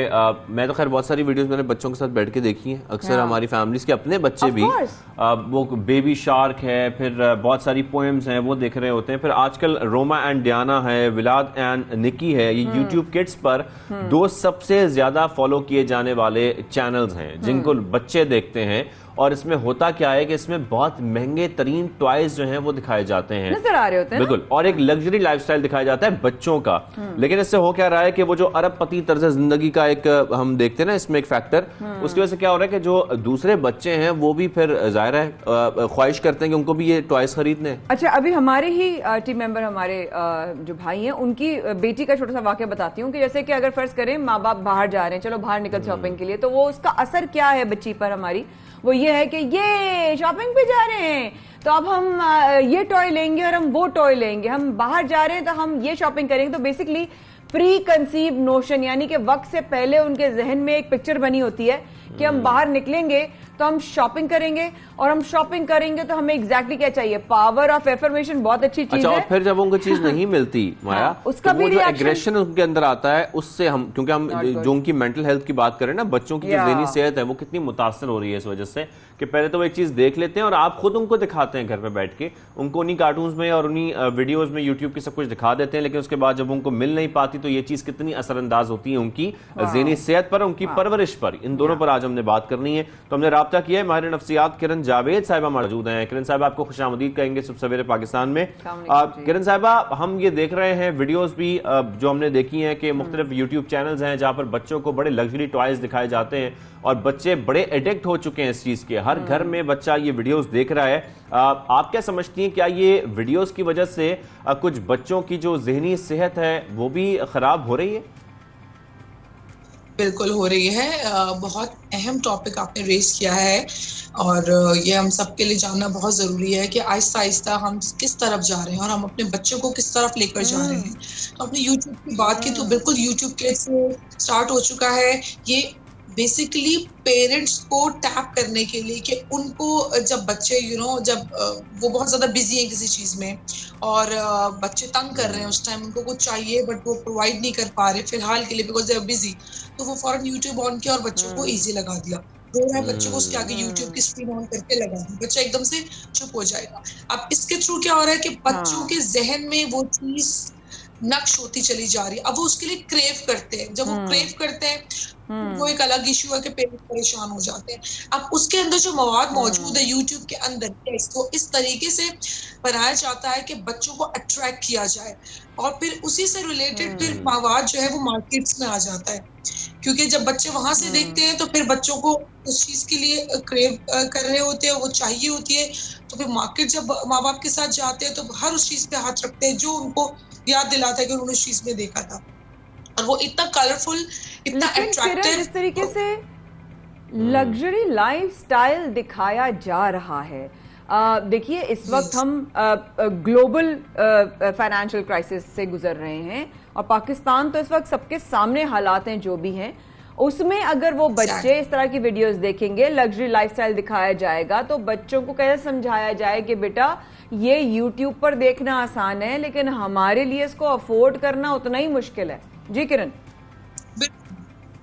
मैं तो खैर बहुत सारी वीडियोस मैंने बच्चों के साथ बैठ के देखी हैं। अक्सर हमारी फैमिलीज के अपने बच्चे भी वो बेबी शार्क है, फिर बहुत सारी पोएम्स हैं वो देख रहे होते हैं। फिर आजकल रोमा एंड डियाना है, विलाद एंड निकी है, ये यूट्यूब किड्स पर 2 सबसे ज्यादा फॉलो किए जाने वाले चैनल्स हैं जिनको बच्चे देखते हैं। और इसमें होता क्या है कि इसमें बहुत महंगे तरीन टॉयज जो हैं वो दिखाए जाते हैं, नजर आ रहे होते हैं, बिल्कुल, और एक लग्जरी लाइफस्टाइल दिखाया जाता है बच्चों का। लेकिन इससे हो क्या रहा है कि वो जो अरबपति तर्ज जिंदगी का एक हम देखते हैं ना इसमें एक फैक्टर, उसकी वजह से क्या हो रहा है कि जो दूसरे बच्चे हैं वो भी फिर जाहिर है ख्वाहिश करते हैं कि उनको भी ये टॉयज खरीदने। अच्छा, अभी हमारे ही टीम मेंबर, हमारे जो भाई हैं, उनकी बेटी का छोटा सा वाकया बताती हूँ कि जैसे कि अगर फर्ज करें माँ बाप बाहर जा रहे हैं, चलो बाहर निकल शॉपिंग के लिए, तो वो उसका असर क्या है बच्ची पर हमारी, वो ये है कि ये शॉपिंग पे जा रहे हैं तो अब हम ये टॉय लेंगे और हम वो टॉय लेंगे, हम बाहर जा रहे हैं तो हम ये शॉपिंग करेंगे। तो बेसिकली प्री कंसीव नोशन, यानी कि वक्त से पहले उनके जहन में एक पिक्चर बनी होती है कि हम बाहर निकलेंगे तो हम शॉपिंग करेंगे, और हम शॉपिंग करेंगे तो हमें एग्जैक्टली क्या चाहिए, पावर ऑफ एफर्मेशन, बहुत अच्छी चीज है। और फिर जब उनको चीज नहीं मिलती माया, उसका भी जो एग्रेशन उनके अंदर आता है, उससे हम, क्योंकि हम जो उनकी मेंटल हेल्थ की बात करें ना, बच्चों की जो ज़हनी सेहत है वो कितनी मुतासर हो रही है इस वजह से कि पहले तो वो एक चीज देख लेते हैं और आप खुद उनको दिखाते हैं घर पे बैठ के, उनको उन्हीं कार्टून्स में और उन्हीं वीडियोस में यूट्यूब की सब कुछ दिखा देते हैं, लेकिन उसके बाद जब उनको मिल नहीं पाती तो ये चीज कितनी असरअंदाज होती है उनकी ज़हनी सेहत पर, उनकी परवरिश पर। इन दोनों पर आज हमने बात करनी है, तो हमने राब्ता किया है। माहिर नफ्सियात किरण जावेद साहिबा मौजूद हैं। किरण साहिबा, आपको खुशामदीद कहेंगे सुबह सवेरे पाकिस्तान में। किरण साहिबा, हम ये देख रहे हैं वीडियोस भी जो हमने देखी हैं कि मुख्तलिफ यूट्यूब चैनल्स हैं जहां पर बच्चों को बड़े लग्जरी टॉयज दिखाए जाते हैं और बच्चे बड़े एडिक्ट हो चुके हैं इस चीज के। हर घर में बच्चा ये वीडियोस देख रहा है आप क्या समझती हैं, क्या ये वीडियोस की वजह से कुछ बच्चों की जो जहनी सेहत है वो भी खराब हो रही है? बिल्कुल हो रही है। बहुत अहम टॉपिक आपने रेज किया है और ये हम सबके लिए जानना बहुत ज़रूरी है कि आहिस्ता आहिस्ता हम किस तरफ जा रहे हैं और हम अपने बच्चों को किस तरफ लेकर जा रहे हैं। तो आपने यूट्यूब की बात की तो बिल्कुल यूट्यूब के से स्टार्ट हो चुका है ये बेसिकली पेरेंट्स को टैप करने के लिए कि उनको जब बच्चे जब वो बहुत ज़्यादा बिजी हैं किसी चीज़ में और बच्चे तंग कर रहे हैं उस टाइम उनको कुछ चाहिए बट वो प्रोवाइड नहीं कर पा रहे फिलहाल के लिए बिकॉज दे आर बिजी, तो वो फौरन यूट्यूब ऑन किया और बच्चों को ईजी लगा दिया। रो रहा है बच्चों को उसके आगे यूट्यूब की स्क्रीन ऑन करके लगा दी, बच्चा एकदम से चुप हो जाएगा। अब इसके थ्रू क्या हो रहा है कि बच्चों के जहन में वो चीज़ नक्श होती चली जा रही है। अब वो उसके लिए क्रेव करते हैं, जब वो क्रेव करते हैं वो एक अलग इशू है कि पेरेंट्स परेशान हो जाते हैं। अब उसके अंदर जो मवाद मौजूद है यूट्यूब के अंदर इसको इस तरीके से बनाया जाता है कि बच्चों को अट्रैक्ट किया जाए और फिर उसी से रिलेटेड फिर मवाद जो है वो मार्केट्स में आ जाता है, क्योंकि जब बच्चे वहां से देखते हैं तो फिर बच्चों को उस चीज के लिए क्रेव कर रहे होते हैं, वो चाहिए होती है, तो फिर मार्केट जब माँ बाप के साथ जाते हैं तो हर उस चीज पे हाथ रखते हैं जो उनको याद दिलाता है कि उन्होंने उस चीज में देखा था और वो इतना कलरफुल इतना अट्रैक्टिव इस तरीके से लग्जरी लाइफस्टाइल दिखाया जा रहा है। देखिए इस वक्त हम ग्लोबल फाइनेंशियल क्राइसिस से गुजर रहे हैं और पाकिस्तान तो इस वक्त सबके सामने हालात हैं जो भी हैं, उसमें अगर वो बच्चे इस तरह की वीडियोस देखेंगे, लग्जरी लाइफस्टाइल दिखाया जाएगा तो बच्चों को कैसे समझाया जाए कि बेटा ये YouTube पर देखना आसान है लेकिन हमारे लिए इसको अफोर्ड करना उतना ही मुश्किल है। जी किरण।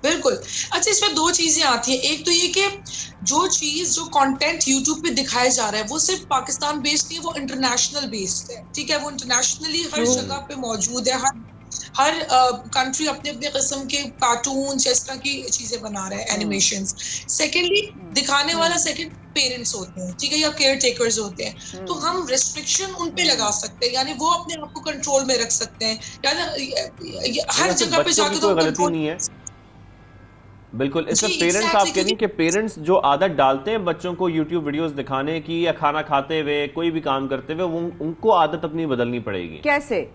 बिल्कुल। अच्छा, इसमें दो चीजें आती हैं। एक तो ये कि जो कंटेंट YouTube पे दिखाया जा रहा है वो सिर्फ पाकिस्तान बेस्ड नहीं है, वो इंटरनेशनल बेस्ड है। ठीक है, वो इंटरनेशनली हर जगह पे मौजूद है। हर कंट्री अपने अपने किस्म के कार्टून इस तरह की चीजें बना रहे हैं, एनिमेशंस। सेकेंडली दिखाने वाला सेकंड पेरेंट्स होते हैं, ठीक है, या केयर टेकर्स होते हैं, तो हम रिस्ट्रिक्शन उन पे लगा सकते हैं, यानी वो अपने आप को कंट्रोल में रख सकते हैं, यानी हर जगह पे जाके तो गलती नहीं है। बिल्कुल, इसमें पेरेंट्स आप कह रही कि पेरेंट्स जो आदत डालते हैं बच्चों को YouTube वीडियोस दिखाने की या खाना खाते हुए कोई भी काम करते हुए, वो उनको आदत अपनी बदलनी पड़ेगी। कैसे?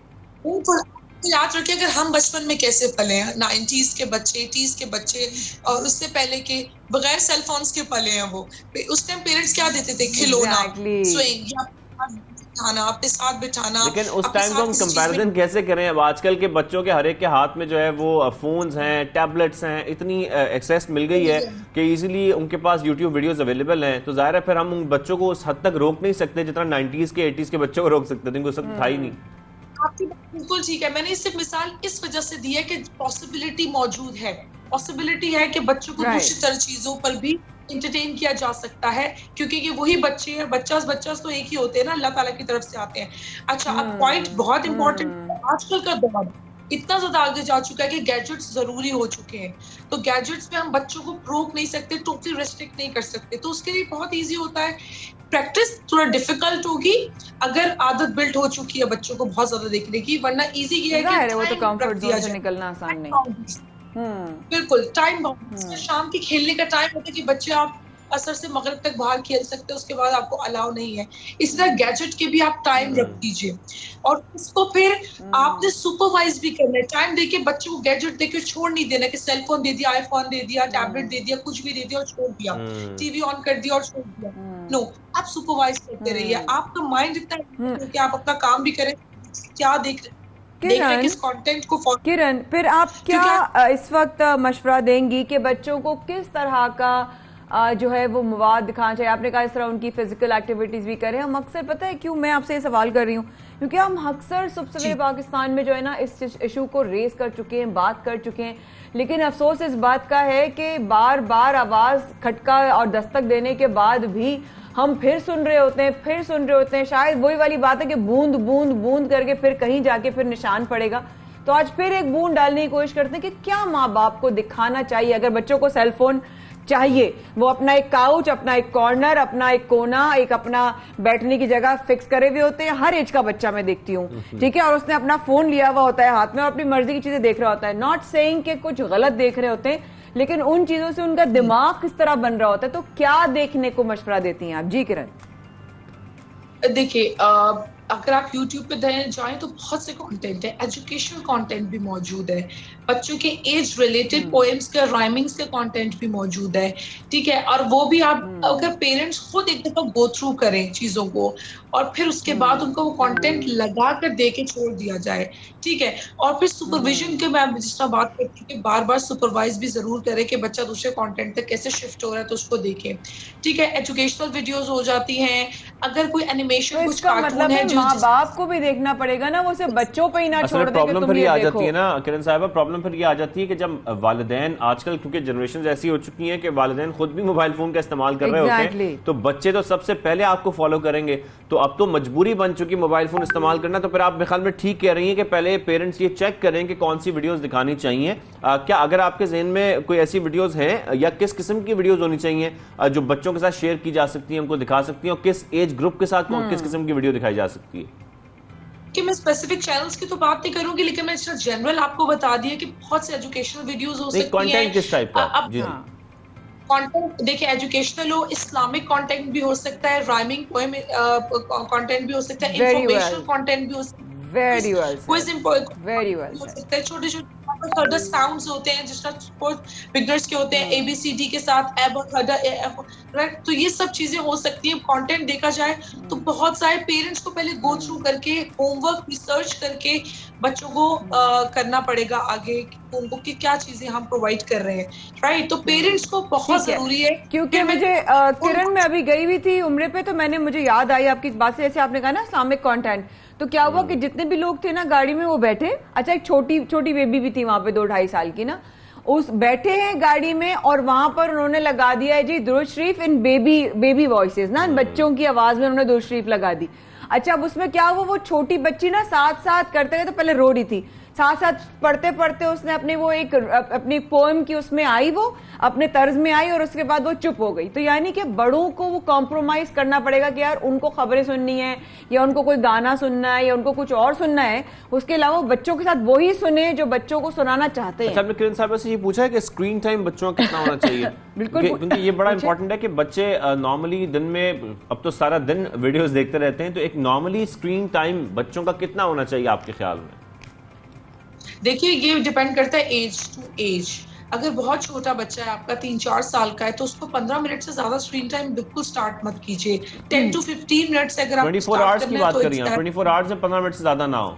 याद रखिए अगर हम बचपन में कैसे पले हैं, 90s के बच्चे, 80s के बच्चे और उससे पहले के बगैर सेल फोन्स के पले हैं, वो उस टाइम पेरेंट्स क्या देते थे? खिलौना, स्विंग या बिठाना, अपने साथ बिठाना। लेकिन उस टाइम को हम कंपैरिजन कैसे करें? अब आजकल के बच्चों के हर एक के हाथ में जो है वो फोन्स हैं, टैबलेट्स हैं, इतनी एक्सेस मिल गई है कि इजीली उनके पास YouTube वीडियोस अवेलेबल हैं, तो जाहिर है फिर हम उन बच्चों को उस हद तक रोक नहीं सकते जितना 90s के 80s के बच्चों को रोक सकते थे, उनको सब था ही नहीं। आपकी बात बिल्कुल ठीक है। मैंने इससे मिसाल इस वजह से दी है कि पॉसिबिलिटी मौजूद है, पॉसिबिलिटी है कि बच्चों को दूसरी तरह चीजों पर भी इंटरटेन किया जा सकता है, क्योंकि ये वही बच्चे हैं, बच्चा तो एक ही होते हैं ना, अल्लाह ताला की तरफ से आते हैं। अच्छा, अब पॉइंट बहुत इंपॉर्टेंट, आजकल का दौर इतना ज्यादा आगे जा चुका है कि गैजेट्स जरूरी हो चुके हैं, तो गैजेट्स पे हम बच्चों को रोक नहीं सकते, टोटली रेस्ट्रिक्ट नहीं कर सकते, तो उसके लिए बहुत ईजी होता है। प्रैक्टिस थोड़ा डिफिकल्ट होगी अगर आदत बिल्ड हो चुकी है बच्चों को बहुत ज्यादा देखने की, वरना इजी ये है कि वो तो कंफर्ट जोन से निकलना आसान नहीं। बिल्कुल, टाइम बाउंड, शाम की खेलने का टाइम होता है कि बच्चे आप असर से मगरिब तक बाहर खेल सकते हैं, उसके बाद आपको अलाउ नहीं है। इसी तरह गैजेट के भी आप टाइम रख दीजिए और उसको फिर आपने सुपरवाइज भी करना है, टाइम देके बच्चे को गैजेट देके छोड़ नहीं देना कि सेल फोन दे दिया, आईफोन दे दिया, टैबलेट दे दिया, कुछ भी दे दिया और छोड़ दिया, टीवी ऑन कर दिया और छोड़ दिया। नो, आप सुपरवाइज करते रहिए, आपका माइंड इतना कि आप अपना काम भी करें, क्या देख रहे किस कंटेंट को फॉलो। किरण, फिर आप क्या इस वक्त मशवरा देंगी कि बच्चों को किस तरह का जो है वो मवाद दिखाना चाहिए? आपने कहा इस तरह उनकी फिजिकल एक्टिविटीज भी करें। हम अक्सर, पता है क्यों मैं आपसे ये सवाल कर रही हूँ, क्योंकि हम अक्सर सबसे पाकिस्तान में जो है ना इस इशू को रेज कर चुके हैं, बात कर चुके हैं, लेकिन अफसोस इस बात का है कि बार बार आवाज खटका और दस्तक देने के बाद भी हम फिर सुन रहे होते हैं। शायद वही वाली बात है कि बूंद बूंद बूंद करके फिर कहीं जाके फिर निशान पड़ेगा। तो आज फिर एक बूंद डालने की कोशिश करते हैं कि क्या माँ बाप को दिखाना चाहिए अगर बच्चों को सेल फोन चाहिए, वो अपना एक काउच, अपना एक कॉर्नर, अपना एक कोना, एक अपना बैठने की जगह फिक्स करे हुए होते हैं। हर एज का बच्चा मैं देखती हूँ, ठीक है, और उसने अपना फोन लिया हुआ होता है हाथ में और अपनी मर्जी की चीजें देख रहा होता है। नॉट सेइंग कि कुछ गलत देख रहे होते हैं, लेकिन उन चीजों से उनका दिमाग किस तरह बन रहा होता है। तो क्या देखने को मशवरा देती हैं आप? जी किरण। देखिए अगर आप YouTube पे जाएं तो बहुत से कंटेंट है, एजुकेशनल कंटेंट भी मौजूद है, बच्चों के एज रिलेटेड पोएम्स का राइमिंग्स का कंटेंट भी मौजूद है, ठीक है। और वो भी आप अगर पेरेंट्स खुद एक दफा गो थ्रू करें चीजों को और फिर उसके बाद उनको वो कंटेंट लगा कर दे के छोड़ दिया जाए, ठीक है। और फिर सुपरविजन के मैं जिस तरह बात करती हूँ कि बार बार सुपरवाइज भी जरूर करे कि बच्चा दूसरे कंटेंट तक कैसे शिफ्ट हो रहा है तो उसको देखें, ठीक है। एजुकेशनल वीडियोस हो जाती हैं, अगर कोई एनिमेशन कुछ कार्टून है माँ बाप को भी देखना पड़ेगा ना, वो सिर्फ बच्चों पे ही ना छोड़ दे कि प्रॉब्लम तुम फिर ये ये आ देखो। जाती है ना किरण साहिबा, प्रॉब्लम फिर ये आ जाती है कि जब वालिदैन आजकल क्योंकि जनरेशन ऐसी हो चुकी हैं कि वालिदैन खुद भी मोबाइल फोन का इस्तेमाल कर रहे होते हैं, तो बच्चे तो सबसे पहले आपको फॉलो करेंगे, तो अब तो मजबूरी बन चुकी मोबाइल फोन इस्तेमाल करना। तो फिर आप मेरे ख्याल में ठीक कह रही हैं कि पहले पेरेंट्स ये चेक करें कि कौन सी वीडियोस दिखानी चाहिए। क्या अगर आपके ज़हन में कोई ऐसी वीडियोस हैं या किस किस्म की वीडियोस होनी चाहिए जो बच्चों के साथ शेयर की जा सकती हैं, उनको दिखा सकती हैं, और किस एज ग्रुप के साथ किस किस्म की वीडियो दिखाई जा सकती है? कि मैं स्पेसिफिक चैनल्स की तो बात नहीं करूंगी, लेकिन मैं जनरल आपको बता दिया कि बहुत से एजुकेशनल वीडियोस हो सकती हैं। कंटेंट किस टाइप का? जी कंटेंट देखिए, एजुकेशनल हो, इस्लामिक कंटेंट भी हो सकता है, राइमिंग पोएम कंटेंट भी हो सकता है, इंफॉर्मेशनल कंटेंट भी हो सकता है, वेरी वेल हो सकता है, छोटे छोटे फर्दर साउंड्स होते हैं जिस तरह बिगनर्स के होते हैं, ABCD के साथ एब और राइट, तो ये सब चीजें हो सकती है। कंटेंट देखा जाए तो बहुत सारे पेरेंट्स को पहले गो थ्रू करके होमवर्क रिसर्च करके बच्चों को करना पड़ेगा आगे उनको कि क्या चीजें हम प्रोवाइड कर रहे हैं, राइट। तो पेरेंट्स को बहुत जरूरी है, क्योंकि मुझे किरण में अभी गई हुई थी उम्रे पे, तो मुझे याद आई आपकी बात से, जैसे आपने कहा ना इस्लामिक कंटेंट, तो क्या हुआ कि जितने भी लोग थे ना गाड़ी में वो बैठे, अच्छा एक छोटी बेबी भी थी वहां पे 2-2.5 साल की ना, उस बैठे हैं गाड़ी में और वहां पर उन्होंने लगा दिया है जी दुरूद शरीफ इन बेबी वॉइसेस ना, बच्चों की आवाज में उन्होंने दुरूद शरीफ लगा दी। अच्छा अब उसमें क्या हुआ, वो छोटी बच्ची ना साथ करते गए, तो पहले रो रही थी, साथ पढ़ते पढ़ते उसने अपनी पोएम की उसमें आई, वो अपने तर्ज में आई और उसके बाद वो चुप हो गई। तो यानी कि बड़ों को वो कॉम्प्रोमाइज करना पड़ेगा कि यार उनको खबरें सुननी है या उनको कोई गाना सुनना है या उनको कुछ और सुनना है, उसके अलावा बच्चों के साथ वही सुने जो बच्चों को सुनाना चाहते हैं। अच्छा, आपने किरण साहब से ये पूछा है कि स्क्रीन टाइम बच्चों का कितना होना चाहिए? बिल्कुल, क्योंकि ये बड़ा इंपॉर्टेंट है कि बच्चे नॉर्मली दिन में अब तो सारा दिन वीडियोस देखते रहते हैं, तो एक नॉर्मली स्क्रीन टाइम बच्चों का कितना होना चाहिए आपके ख्याल में? देखिए ये डिपेंड करता है एज टू एज। अगर बहुत छोटा बच्चा है आपका 3-4 साल का है तो उसको 15 मिनट से ज्यादा स्क्रीन टाइम बिल्कुल स्टार्ट मत कीजिए। 10 to 15 मिनट से अगर आप 24 आवर्स की बात करिए, 24 आवर्स में 15 मिनट से ज्यादा ना हो।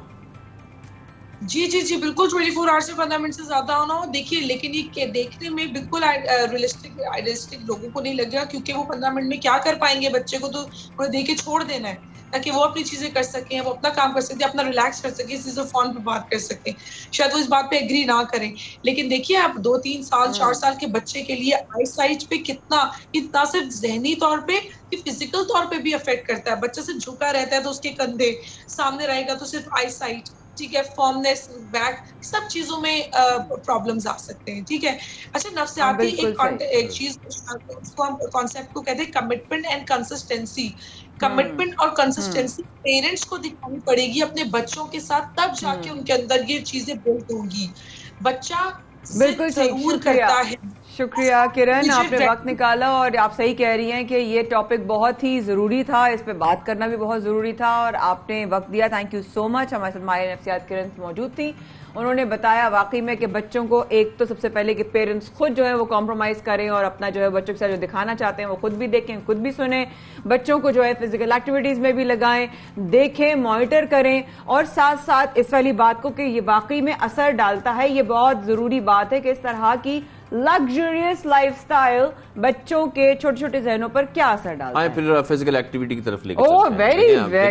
जी बिल्कुल 24 आवर्स से 15 मिनट से ज्यादा होना हो। देखिए लेकिन ये देखने में बिल्कुल आइडियलिस्टिक लोगों को नहीं लगेगा, क्योंकि वो 15 मिनट में क्या कर पाएंगे, बच्चे को तो उन्हें देके छोड़ देना है ताकि वो अपनी चीजें कर सकें, वो अपना काम कर सकते हैं, अपना रिलैक्स कर सकें, इसी से फोन पे बात कर सकते हैं। शायद वो इस बात पे एग्री ना करें, लेकिन देखिए आप 2-3 साल 4 साल के बच्चे के लिए आई साइट पे कितना सिर्फ जहनी तौर पे कि फिजिकल तौर पे भी अफेक्ट करता है। बच्चा सिर्फ झुका रहता है तो उसके कंधे सामने रहेगा तो सिर्फ आई साइट, ठीक है, फॉर्मनेस, बैक, सब चीजों में प्रॉब्लम्स आ सकते हैं, ठीक है। अच्छा नफ्सियाती एक चीज उसको हम कॉन्सेप्ट को कहते हैं कमिटमेंट एंड कंसिस्टेंसी। कमिटमेंट और कंसिस्टेंसी पेरेंट्स को दिखानी पड़ेगी अपने बच्चों के साथ, तब जाके उनके अंदर ये चीजें बिल्ड होंगी। बच्चा बिल्कुल जरूर करता है। शुक्रिया किरण, आपने वक्त निकाला और आप सही कह रही हैं कि ये टॉपिक बहुत ही ज़रूरी था, इस पे बात करना भी बहुत ज़रूरी था और आपने वक्त दिया, थैंक यू सो मच। हमारे साथ माहिर नफ्सियात किरण मौजूद थी, उन्होंने बताया वाकई में कि बच्चों को एक तो सबसे पहले कि पेरेंट्स खुद जो है वो कॉम्प्रोमाइज़ करें और अपना जो है बच्चों के साथ जो दिखाना चाहते हैं वो खुद भी देखें, खुद भी सुने, बच्चों को जो है फिजिकल एक्टिविटीज़ में भी लगाएं, देखें, मॉनिटर करें और साथ साथ इस वाली बात को कि ये वाकई में असर डालता है। ये बहुत ज़रूरी बात है कि इस तरह की लग्जरियस लाइफस्टाइल बच्चों के छोटे छोटे जहनों पर क्या असर डालता है। फिर फिजिकल एक्टिविटी की तरफ लेके ओह वेरी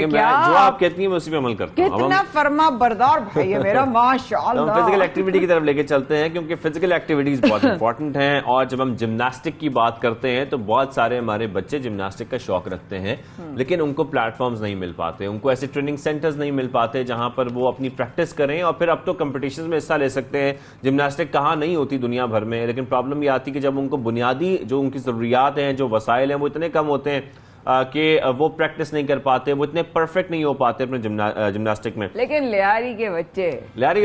क्या जो आप कहती हैं मैं उसी पे अमल करता हूं। कितना फर्मा बरदार भाई है मेरा, माशाअल्लाह। हम फिजिकल एक्टिविटी की तरफ लेके चलते हैं क्योंकि फिजिकल एक्टिविटीज बहुत इंपॉर्टेंट हैं और जब हम जिम्नास्टिक की बात करते हैं तो बहुत सारे हमारे बच्चे जिम्नास्टिक का शौक रखते हैं लेकिन उनको प्लेटफॉर्म्स नहीं मिल पाते, उनको ऐसे ट्रेनिंग सेंटर्स नहीं मिल पाते जहां पर वो अपनी प्रैक्टिस करें और फिर अब तो कंपटीशन में हिस्सा ले सकते हैं। जिम्नास्टिक कहाँ नहीं होती दुनिया भर में, लेकिन प्रॉब्लम ये आती है कि जब उनको बुनियादी जो उनकी ज़रूरियात हैं, जो वसाइल हैं वो इतने कम होते हैं कि वो प्रैक्टिस नहीं कर पाते, वो इतने परफेक्ट नहीं हो पाते अपने जिम्नास्टिक में। लेकिन लियारी के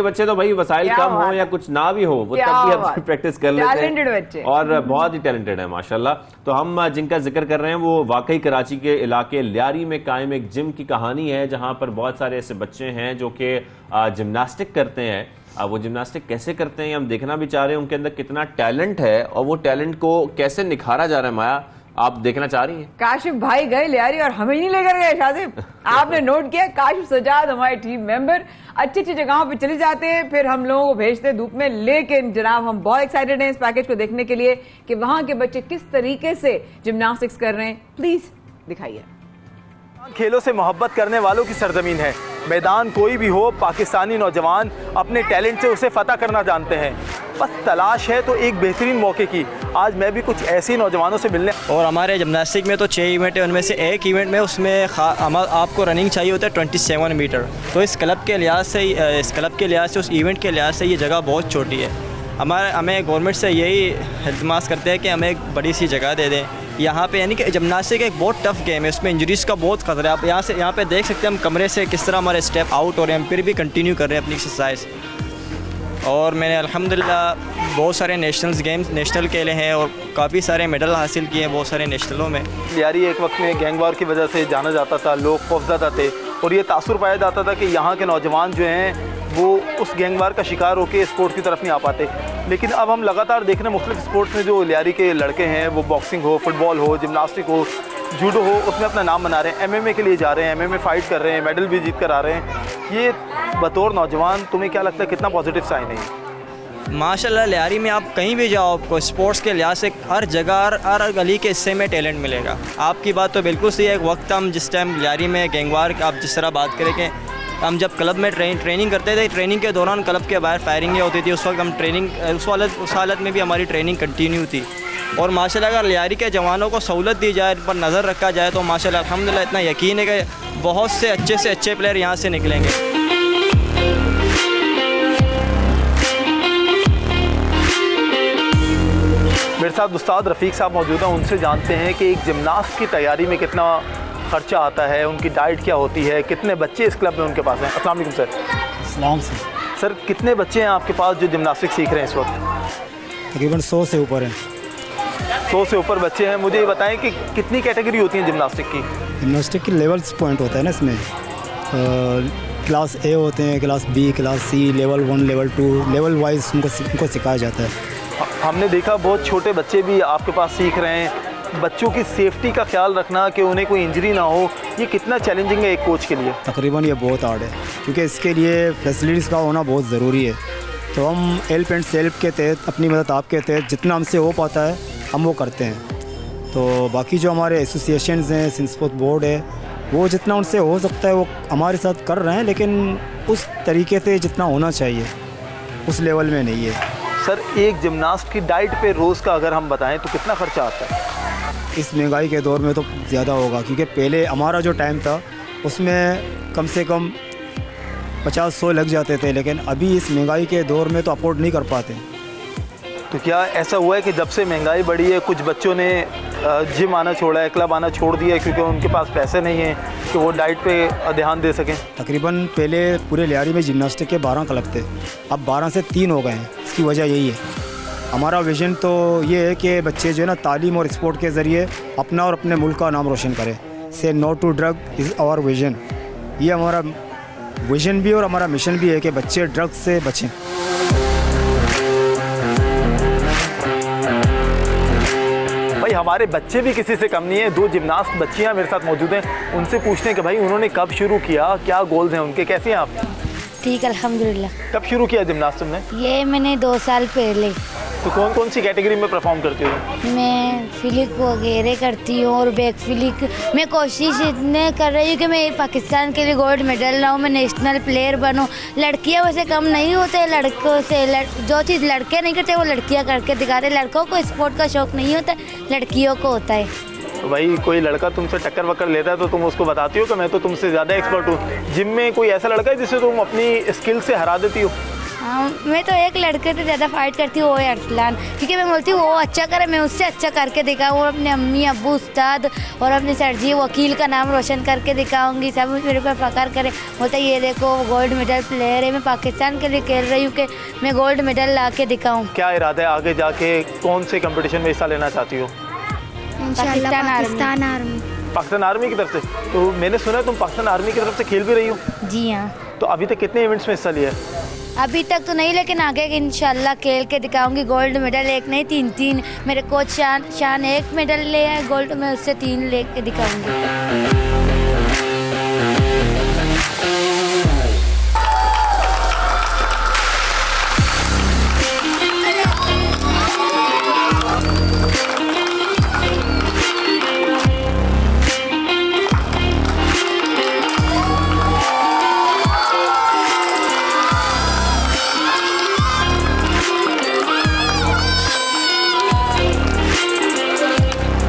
बच्चे तो भाई वसाइल कम हो या कुछ ना भी हो, वो तब भी अपनी प्रैक्टिस कर लेते हैं, टैलेंटेड बच्चे और बहुत ही टैलेंटेड है माशाल्लाह। तो हम जिनका जिक्र कर रहे हैं वो वाकई कराची के इलाके लियारी में कायम एक जिम की कहानी है, जहां पर बहुत सारे ऐसे बच्चे हैं जो कि जिम्नास्टिक करते हैं। वो जिम्नास्टिक कैसे करते हैं हम देखना भी चाह रहे हैं, उनके अंदर कितना टैलेंट है और वो टैलेंट को कैसे निखारा जा रहा है। माया, आप देखना चाह रही हैं? काशिफ भाई गए लियारी और हमें ही नहीं लेकर गए। शाजिब, आपने नोट किया, काशिफ सजाद हमारे टीम मेंबर अच्छी अच्छी जगहों पे चले जाते हैं, फिर हम लोगों को भेजते हैं धूप में। लेकिन जनाब हम बहुत एक्साइटेड हैं इस पैकेज को देखने के लिए कि वहां के बच्चे किस तरीके से जिम्नास्टिक्स कर रहे हैं। प्लीज दिखाइए। खेलों से मोहब्बत करने वालों की सरजमीन है। मैदान कोई भी हो, पाकिस्तानी नौजवान अपने टैलेंट से उसे फतह करना जानते हैं। बस तलाश है तो एक बेहतरीन मौके की। आज मैं भी कुछ ऐसे नौजवानों से मिलने, और हमारे जिम्नास्टिक में तो 6 इवेंट है, उनमें से एक इवेंट में उसमें आपको रनिंग चाहिए होता है 27 मीटर। तो इस क्लब के लिहाज से उस इवेंट के लिहाज से ये जगह बहुत छोटी है। हमें गवर्नमेंट से यही इल्तिमास करते हैं कि हमें एक बड़ी सी जगह दे दें यहाँ पे। यानी कि जिम्नास्टिक एक बहुत टफ गेम है, उसमें इंजरीज़ का बहुत खतरा है। आप यहाँ पे देख सकते हैं हम कमरे से किस तरह हमारे स्टेप आउट हो रहे हैं, हम फिर भी कंटिन्यू कर रहे हैं अपनी एक्सरसाइज। और मैंने अल्हम्दुलिल्लाह बहुत सारे नेशनल खेले हैं और काफ़ी सारे मेडल हासिल किए हैं बहुत सारे नेशनलों में। लियारी एक वक्त में गैंगवार की वजह से जाना जाता था, लोग खौफज़दा थे और ये तासुर पाया जाता था कि यहाँ के नौजवान जो हैं वो उस गैंगवार का शिकार होकर स्पोर्ट्स की तरफ नहीं आ पाते। लेकिन अब हम लगातार देख रहे हैं मुख्तलिफ स्पोर्ट्स में जो लियारी के लड़के हैं, वो बॉक्सिंग हो, फुटबॉल हो, जिम्नास्टिक हो, जूडो हो, उसमें अपना नाम बना रहे हैं। MMA के लिए जा रहे हैं, MMA फाइट कर रहे हैं, मेडल भी जीत कर आ रहे हैं। ये बतौर नौजवान तुम्हें क्या लगता है कितना पॉजिटिव साइन है? माशाल्लाह लियारी में आप कहीं भी जाओ, आपको स्पोर्ट्स के लिहाज से हर जगह हर गली के हिस्से में टैलेंट मिलेगा। आपकी बात तो बिल्कुल सही है। एक वक्त हम जिस टाइम लियारी में गैंगवार, आप जिस तरह बात करें कि हम जब क्लब में ट्रेनिंग करते थे, ट्रेनिंग के दौरान क्लब के बाहर फायरिंग होती थी। उस वक्त हम उस हालत में भी हमारी ट्रेनिंग कंटिन्यू थी। और माशाल्लाह अगर लियारी के जवानों को सहूलत दी जाए, पर नज़र रखा जाए तो माशाल्लाह अल्हम्दुलिल्लाह इतना यकीन है कि बहुत से अच्छे प्लेयर यहाँ से निकलेंगे। मेरे साथ उस्ताद रफ़ीक साहब मौजूद हैं, उनसे जानते हैं कि एक जिम्नास्ट की तैयारी में कितना ख़र्चा आता है, उनकी डाइट क्या होती है, कितने बच्चे इस क्लब में उनके पास हैं। अस्सलाम वालेकुम सर। अस्सलाम सर, कितने बच्चे हैं आपके पास जो जिम्नास्टिक सीख रहे हैं इस वक्त? तकरीबन 100 से ऊपर है। 100 से ऊपर बच्चे हैं। मुझे ये बताएं कि कितनी कैटेगरी होती है जिम्नास्टिक की? जिम्नास्टिक की लेवल्स पॉइंट होता है ना इसमें। क्लास A होते हैं, class B, class C, level 1, level 2, level wise उनको सिखाया जाता है। हमने देखा बहुत छोटे बच्चे भी आपके पास सीख रहे हैं। बच्चों की सेफ्टी का ख्याल रखना कि उन्हें कोई इंजरी ना हो, ये कितना चैलेंजिंग है एक कोच के लिए? तकरीबन ये बहुत हार्ड है क्योंकि इसके लिए फैसिलिटीज़ का होना बहुत ज़रूरी है। तो हम हेल्प एंड सेल्फ के तहत, अपनी मदद आपके तहत जितना हमसे हो पाता है हम वो करते हैं। तो बाकी जो हमारे एसोसिएशंस हैं, सिंध स्पोर्ट्स बोर्ड है, वो जितना उनसे हो सकता है वो हमारे साथ कर रहे हैं, लेकिन उस तरीके से जितना होना चाहिए उस लेवल में नहीं है। सर, एक जिम्नास्ट की डाइट पे रोज़ का अगर हम बताएं तो कितना खर्चा आता है? इस महंगाई के दौर में तो ज़्यादा होगा क्योंकि पहले हमारा जो टाइम था उसमें कम से कम 50-100 लग जाते थे, लेकिन अभी इस महंगाई के दौर में तो अफोर्ड नहीं कर पाते। तो क्या ऐसा हुआ है कि जब से महंगाई बढ़ी है कुछ बच्चों ने जिम आना छोड़ा है, क्लब आना छोड़ दिया है क्योंकि उनके पास पैसे नहीं हैं कि वो डाइट पे ध्यान दे सकें? तकरीबन पहले पूरे लियारी में जिम्नास्टिक के 12 क्लब थे, अब 12 से 3 हो गए हैं। इसकी वजह यही है। हमारा विज़न तो ये है कि बच्चे जो है ना तालीम और स्पोर्ट के ज़रिए अपना और अपने मुल्क का नाम रोशन करें। Say no to drug is our vision. ये हमारा विज़न भी और हमारा मिशन भी है कि बच्चे ड्रग्स से बचें। भाई हमारे बच्चे भी किसी से कम नहीं है। 2 जिम्नास्ट बच्चियां मेरे साथ मौजूद हैं, उनसे पूछते हैं कि भाई उन्होंने कब शुरू किया, क्या गोल्स हैं उनके, कैसे हैं आप? ठीक, अल्हम्दुलिल्लाह। कब शुरू किया जिम्नास्ट ने? ये मैंने 2 साल पहले। तो कौन कौन सी कैटेगरी में परफॉर्म करती हो? मैं फ्लिक वगैरह करती हूँ और बैक फ्लिक। मैं कोशिश इतने कर रही हूँ कि मैं पाकिस्तान के लिए गोल्ड मेडल लाऊँ, मैं नेशनल प्लेयर बनूँ। लड़कियाँ वैसे कम नहीं होते लड़कों से। जो चीज़ लड़के नहीं करते वो लड़कियाँ करके दिखाते। लड़कों को स्पोर्ट का शौक़ नहीं होता, लड़कियों को होता है। तो भाई कोई लड़का तुमसे टक्कर वक्कर लेता है तो तुम उसको बताती हो कि मैं तो तुमसे ज़्यादा एक्सपर्ट हूँ? जिम में कोई ऐसा लड़का है जिसे तुम अपनी स्किल से हरा देती हो? हाँ, मैं तो एक लड़के से ज़्यादा फाइट करती हूँ, वो है अरसलान, क्योंकि मैं बोलती हूँ वो अच्छा करे, मैं उससे अच्छा करके दिखाऊँ, वो अपने अम्मी अब्बू उस्ताद और अपने सर जी वकील का नाम रोशन करके दिखाऊंगी, सब मेरे पर फ़ख्र करे, बोलता ये देखो गोल्ड मेडल प्लेयर है, मैं पाकिस्तान के लिए खेल रही हूँ कि मैं गोल्ड मेडल ला के दिखाऊँ। क्या इरादा है आगे जाके, कौन से कंपटीशन में हिस्सा लेना चाहती हो? पाकिस्तान आर्मी। पाकिस्तान आर्मी की तरफ से? तो मैंने सुना तुम पाकिस्तान आर्मी की तरफ से खेल भी रही हो? जी हाँ। तो अभी तक कितने इवेंट्स में हिस्सा लिया है? अभी तक तो नहीं, लेकिन आगे इंशाल्लाह खेल के दिखाऊंगी गोल्ड मेडल, एक नहीं 3 मेरे कोच शान 1 मेडल ले आए गोल्ड में, उससे 3 ले के दिखाऊंगी।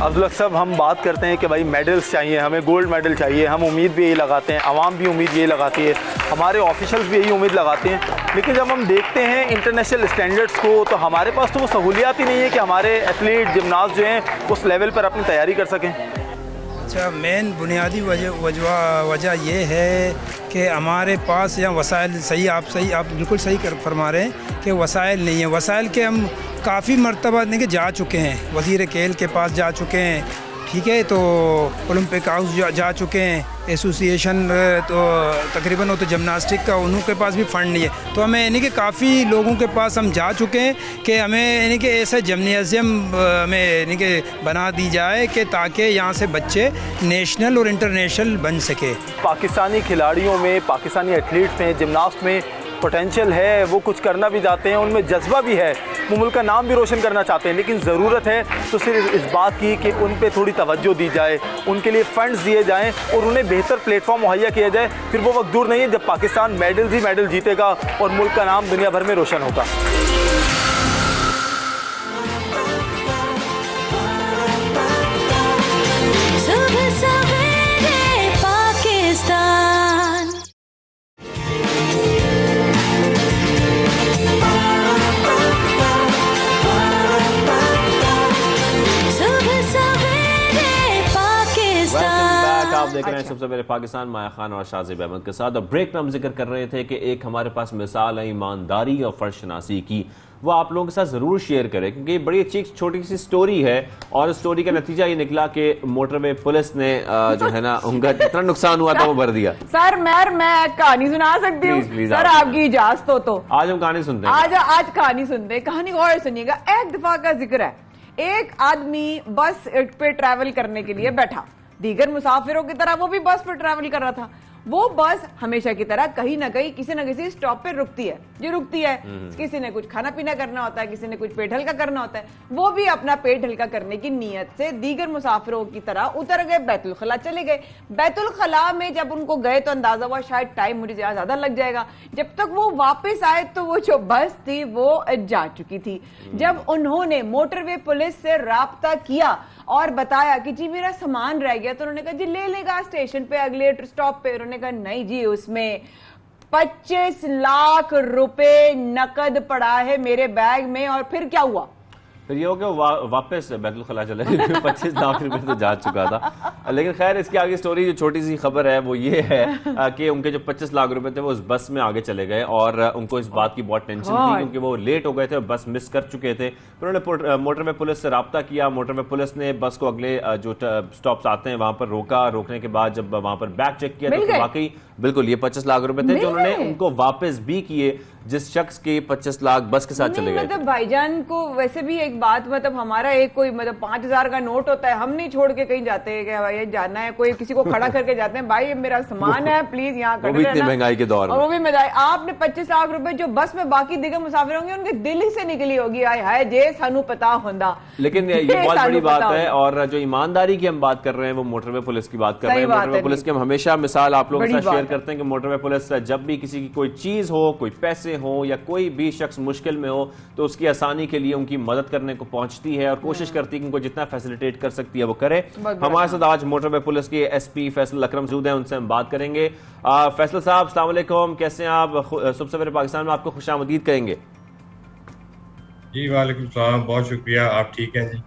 अब्दुल हक साहब, हम बात करते हैं कि भाई मेडल्स चाहिए, हमें गोल्ड मेडल चाहिए, हम उम्मीद भी यही लगाते हैं, आवाम भी उम्मीद यही लगाती है, हमारे ऑफिशियल्स भी यही उम्मीद लगाते हैं, लेकिन जब हम देखते हैं इंटरनेशनल स्टैंडर्ड्स को तो हमारे पास तो वो सहूलियात ही नहीं है कि हमारे एथलीट जिमनास्ट जो हैं उस लेवल पर अपनी तैयारी कर सकें। अच्छा, मेन बुनियादी वजह ये है कि हमारे पास यहाँ वसाइल आप बिल्कुल सही फरमा रहे हैं कि वसाइल नहीं है। वसाइल के हम काफ़ी मरतबा के जा चुके हैं, वज़ीर खेल के पास जा चुके हैं, ठीक है, तो ओलंपिक हाउस जा चुके हैं, एसोसिएशन तो तकरीबन वो तो जिमनास्टिक का उन्हों के पास भी फ़ंड नहीं है, तो हमें यानी कि काफ़ी लोगों के पास हम जा चुके हैं कि हमें यानी कि ऐसा जिम्नेशियम हमें यानी कि बना दी जाए कि ताकि यहाँ से बच्चे नेशनल और इंटरनेशनल बन सके। पाकिस्तानी खिलाड़ियों में, पाकिस्तानी एथलीट्स में, जिमनास्ट में पोटेंशियल है, वो कुछ करना भी चाहते हैं, उनमें जज्बा भी है, वो मुल्क का नाम भी रोशन करना चाहते हैं, लेकिन ज़रूरत है तो सिर्फ इस बात की कि उन पे थोड़ी तवज्जो दी जाए, उनके लिए फ़ंड्स दिए जाएं और उन्हें बेहतर प्लेटफॉर्म मुहैया किया जाए। फिर वो वक्त दूर नहीं है जब पाकिस्तान मेडल्स ही मेडल जीतेगा और मुल्क का नाम दुनिया भर में रोशन होगा। आप देख रहे हैं सबसे पहले पाकिस्तान, माया खान और शाज़ेब अहमद के साथ। और ब्रेक में हम जिक्र कर रहे थे कि एक हमारे पास मिसाल है ईमानदारी और फर्शनासी की, वो आप लोगों के साथ ज़रूर शेयर करें क्योंकि बड़ी अच्छी छोटी सी स्टोरी है और स्टोरी का नतीजा ये निकला कि मोटरवे पुलिस ने जो है ना उनका जितना नुकसान हुआ था वो भर दिया। सर मैं कहानी सुना सकती हूँ सर, आपकी इजाजत हो तो। आज हम कहानी सुनते हैं। आज कहानी सुनते हैं, कहानी गौर सुनिएगा। एक दफा का जिक्र है, एक आदमी बस पे ट्रैवल करने के लिए बैठा, दीगर मुसाफिरों की तरह वो भी बस पर ट्रैवल कर रहा था। वो बस हमेशा की तरह कहीं ना कहीं किसी न किसी स्टॉप पे रुकती है, जो रुकती है किसी ने कुछ खाना पीना करना होता है, किसी ने कुछ पेट हल्का करना होता है। वो भी अपना पेट हल्का करने की नीयत से दीगर मुसाफिरों की तरह उतर गए, बैतुल खला चले गए। बैतुल खला में जब उनको गए तो अंदाजा हुआ शायद टाइम मुझे ज्यादा लग जाएगा। जब तक वो वापस आए तो वो जो बस थी वो जा चुकी थी। जब उन्होंने मोटरवे पुलिस से राब्ता किया और बताया कि जी मेरा सामान रह गया, तो उन्होंने कहा जी ले लेगा स्टेशन पे अगले स्टॉप पे। उन्होंने कहा नहीं जी, उसमें 25 लाख रुपए नकद पड़ा है मेरे बैग में। और फिर क्या हुआ? फिर ये हो गया वापस बैतुल खला चले गए। 25 लाख रुपए तो जा चुका था। लेकिन खैर इसकी आगे स्टोरी जो छोटी सी खबर है वो ये है कि उनके जो 25 लाख रुपए थे वो उस बस में आगे चले गए और उनको इस बात की बहुत टेंशन थी क्योंकि वो लेट हो गए थे और बस मिस कर चुके थे। फिर उन्होंने मोटरवे पुलिस से राब्ता किया। मोटरवे पुलिस ने बस को अगले जो स्टॉप्स आते हैं वहां पर रोका। रोकने के बाद जब वहां पर बैग चेक किया तो वाकई बिल्कुल ये 25 लाख रुपए थे जो उन्होंने उनको वापस भी किए, जिस शख्स के 25 लाख बस के साथ चले गए। मतलब भाईजान को वैसे भी एक बात, मतलब हमारा एक कोई मतलब 5000 का नोट होता है, हम नहीं छोड़ के कहीं जाते हैं कि भाई जाना है, कोई किसी को खड़ा करके जाते हैं, भाई ये मेरा सामान है प्लीज यहाँ खड़े रहना। महंगाई के दौर में वो भी महंगाई। आपने 25 लाख रुपए जो बस में बाकी दिगर मुसाफिर होंगे उनके दिल ही से निकली होगी, आए हाय जे सानू पता होंदा। लेकिन ये बहुत बड़ी बात है। और जो ईमानदारी की हम बात कर रहे हैं वो मोटरवे पुलिस की बात कर रहे हैं। मोटरवे पुलिस की हम हमेशा मिसाल आप लोगों के साथ शेयर करते हैं कि मोटरवे पुलिस जब भी किसी की कोई चीज हो, कोई पैसे हो या कोई भी शख्स मुश्किल में हो तो उसकी आसानी के लिए उनकी मदद करने करने को पहुंचती है और कोशिश करती है कि उनको जितना फैसिलिटेट कर सकती है वो करे। हमारे साथ आज मोटरवे पुलिस के एसपी फैसल अकरम मौजूद हैं, उनसे हम बात करेंगे। फैसल साहब, अस्सलाम वालेकुम, कैसे हैं आप? सुबह सवेरे पाकिस्तान में आपको खुशामदीद कहेंगे। जी वालेकुम सलाम, बहुत शुक्रिया। आप ठीक हैं जी?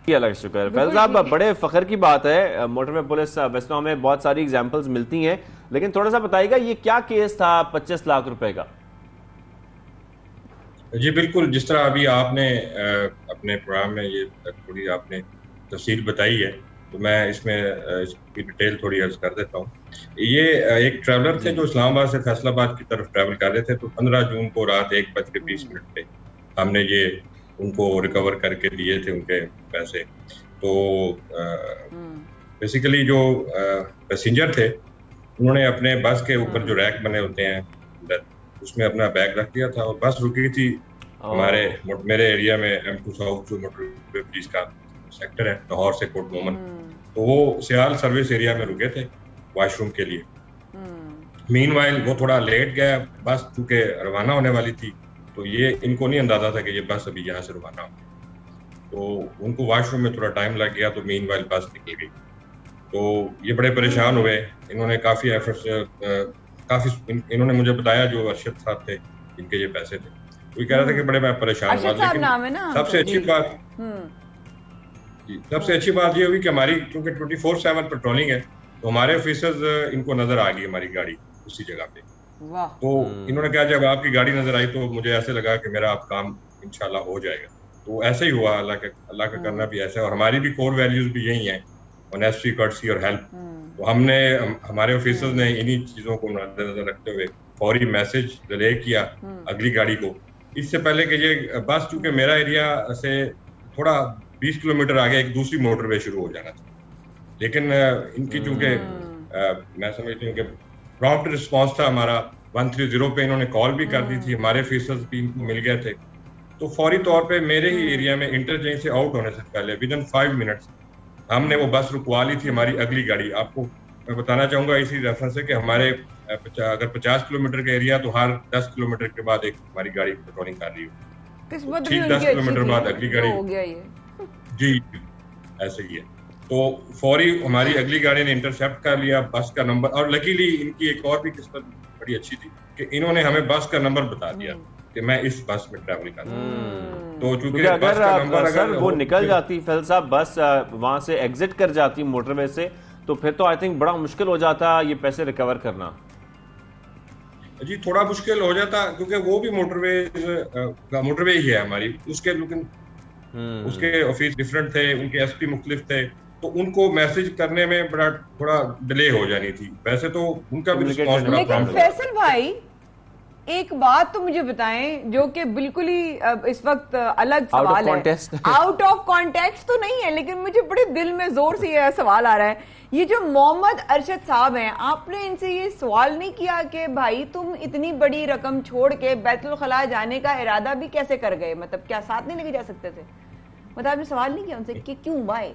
अल्लाह का शुक्र। फैसल साहब, बड़े फख्र की बात है, मोटरवे पुलिस वैसे तो हमें बहुत सारी एग्जांपल्स मिलती हैं, लेकिन थोड़ा सा बताइएगा ये क्या केस था 25 लाख रुपए का? जी बिल्कुल, जिस तरह अभी आपने अपने प्रोग्राम में ये थोड़ी आपने तफसील बताई है, तो मैं इसमें इसकी डिटेल थोड़ी अर्ज कर देता हूँ। ये एक ट्रैवलर थे जो इस्लामाबाद से फैसलाबाद की तरफ ट्रैवल कर रहे थे, तो 15 जून को रात 1:20 पे हमने ये उनको रिकवर करके दिए थे उनके पैसे। तो बेसिकली जो पैसेंजर थे उन्होंने अपने बस के ऊपर जो रैक बने होते हैं उसमें अपना बैग रख दिया था और बस रुकी थी मेरे एरिया में M2 साउथ जो मोटरवे पुलिस का सेक्टर है, लाहौर से कोट मोमन, तो वो सियाल सर्विस एरिया में रुके थे वॉशरूम के लिए। मीनवाइल वो थोड़ा लेट गया, बस चूंकि रवाना होने वाली थी, तो ये इनको नहीं अंदाजा था कि ये बस अभी यहाँ से रवाना हो, तो उनको वॉशरूम में थोड़ा टाइम लग गया, तो मीनवाइल बस निकल गई। तो ये बड़े परेशान हुए, इन्होंने काफ़ी एफर्ट्स इन्होंने मुझे बताया, जो अरशद साहब थे इनके ये पैसे थे, वो कह रहे थे कि बड़े मैं परेशान हुआ। लेकिन सबसे अच्छी बात ये हुई कि हमारी क्योंकि 24/7 पेट्रोलिंग है, तो हमारे ऑफिसर्स इनको नजर आ गई हमारी गाड़ी उसी जगह पे। तो इन्होंने कहा जब आपकी गाड़ी नजर आई तो मुझे ऐसे लगा कि मेरा आप काम इंशाल्लाह हो जाएगा। तो ऐसे ही हुआ, अल्लाह का करना भी ऐसा है, और हमारी भी कोर वैल्यूज भी यही हैं, ऑनेस्टी, कर्टसी और हेल्प। तो हमारे ऑफिसर्स ने इन्हीं चीजों को नजर रखते हुए फौरी मैसेज रिले किया अगली गाड़ी को, इससे पहले कि ये बस, चूंकि मेरा एरिया से थोड़ा 20 किलोमीटर आगे एक दूसरी मोटरवे शुरू हो जाना था, लेकिन इनकी चूंकि मैं समझती हूँ कि प्रॉम्प्ट रिस्पांस था हमारा 130 पे, इन्होंने कॉल भी कर दी थी, हमारे ऑफिसर्स भी इनको मिल गए थे, तो फौरी तौर पे मेरे ही एरिया में इंटरचेंज से आउट होने से पहले विदिन 5 मिनट्स हमने वो बस रुकवा ली थी, हमारी अगली गाड़ी। आपको मैं बताना चाहूँगा इसी रेफरेंस से कि हमारे अगर 50 किलोमीटर का एरिया, तो हर 10 किलोमीटर के बाद एक हमारी गाड़ी पेट्रोलिंग कर रही हो, ठीक 10 किलोमीटर बाद अगली गाड़ी हो गया ये। जी ऐसे ही है। तो फौरी हमारी अगली गाड़ी ने इंटरसेप्ट कर लिया बस का नंबर, और लकीली इनकी एक और भी किस्मत बड़ी अच्छी थी कि इन्होंने हमें बस का नंबर बता दिया कि मैं इस बस में ट्रैवल कर रहा हूं। तो चूंकि अगर वो निकल जाती फैसल साहब, बस वहां से एग्जिट कर जाती मोटरवे से, तो फिर तो आई थिंक बड़ा मुश्किल हो जाता ये पैसे रिकवर करना। जी थोड़ा मुश्किल हो जाता, क्योंकि वो भी मोटरवे ही है हमारी, उसके ऑफिस डिफरेंट थे, उनके एसपी मुख्तलिफ थे, तो उनको मैसेज करने में बड़ा थोड़ा डिले हो जानी थी। वैसे तो उनका भी रिस्पॉन्स बड़ा लेकिन फैसल भाई एक बात तो मुझे बताएं जो कि बिल्कुल ही इस वक्त अलग सवाल है, आउट ऑफ कॉन्टेक्स्ट तो नहीं है, लेकिन मुझे बड़े दिल में जोर से यह सवाल आ रहा है, ये जो मोहम्मद अरशद साहब हैं, आपने इनसे ये सवाल नहीं किया कि भाई तुम इतनी बड़ी रकम छोड़ के बैतुल खला जाने का इरादा भी कैसे कर गए, मतलब क्या साथ नहीं लेके जा सकते थे? मतलब आपने सवाल नहीं किया उनसे कि क्यों, वाई?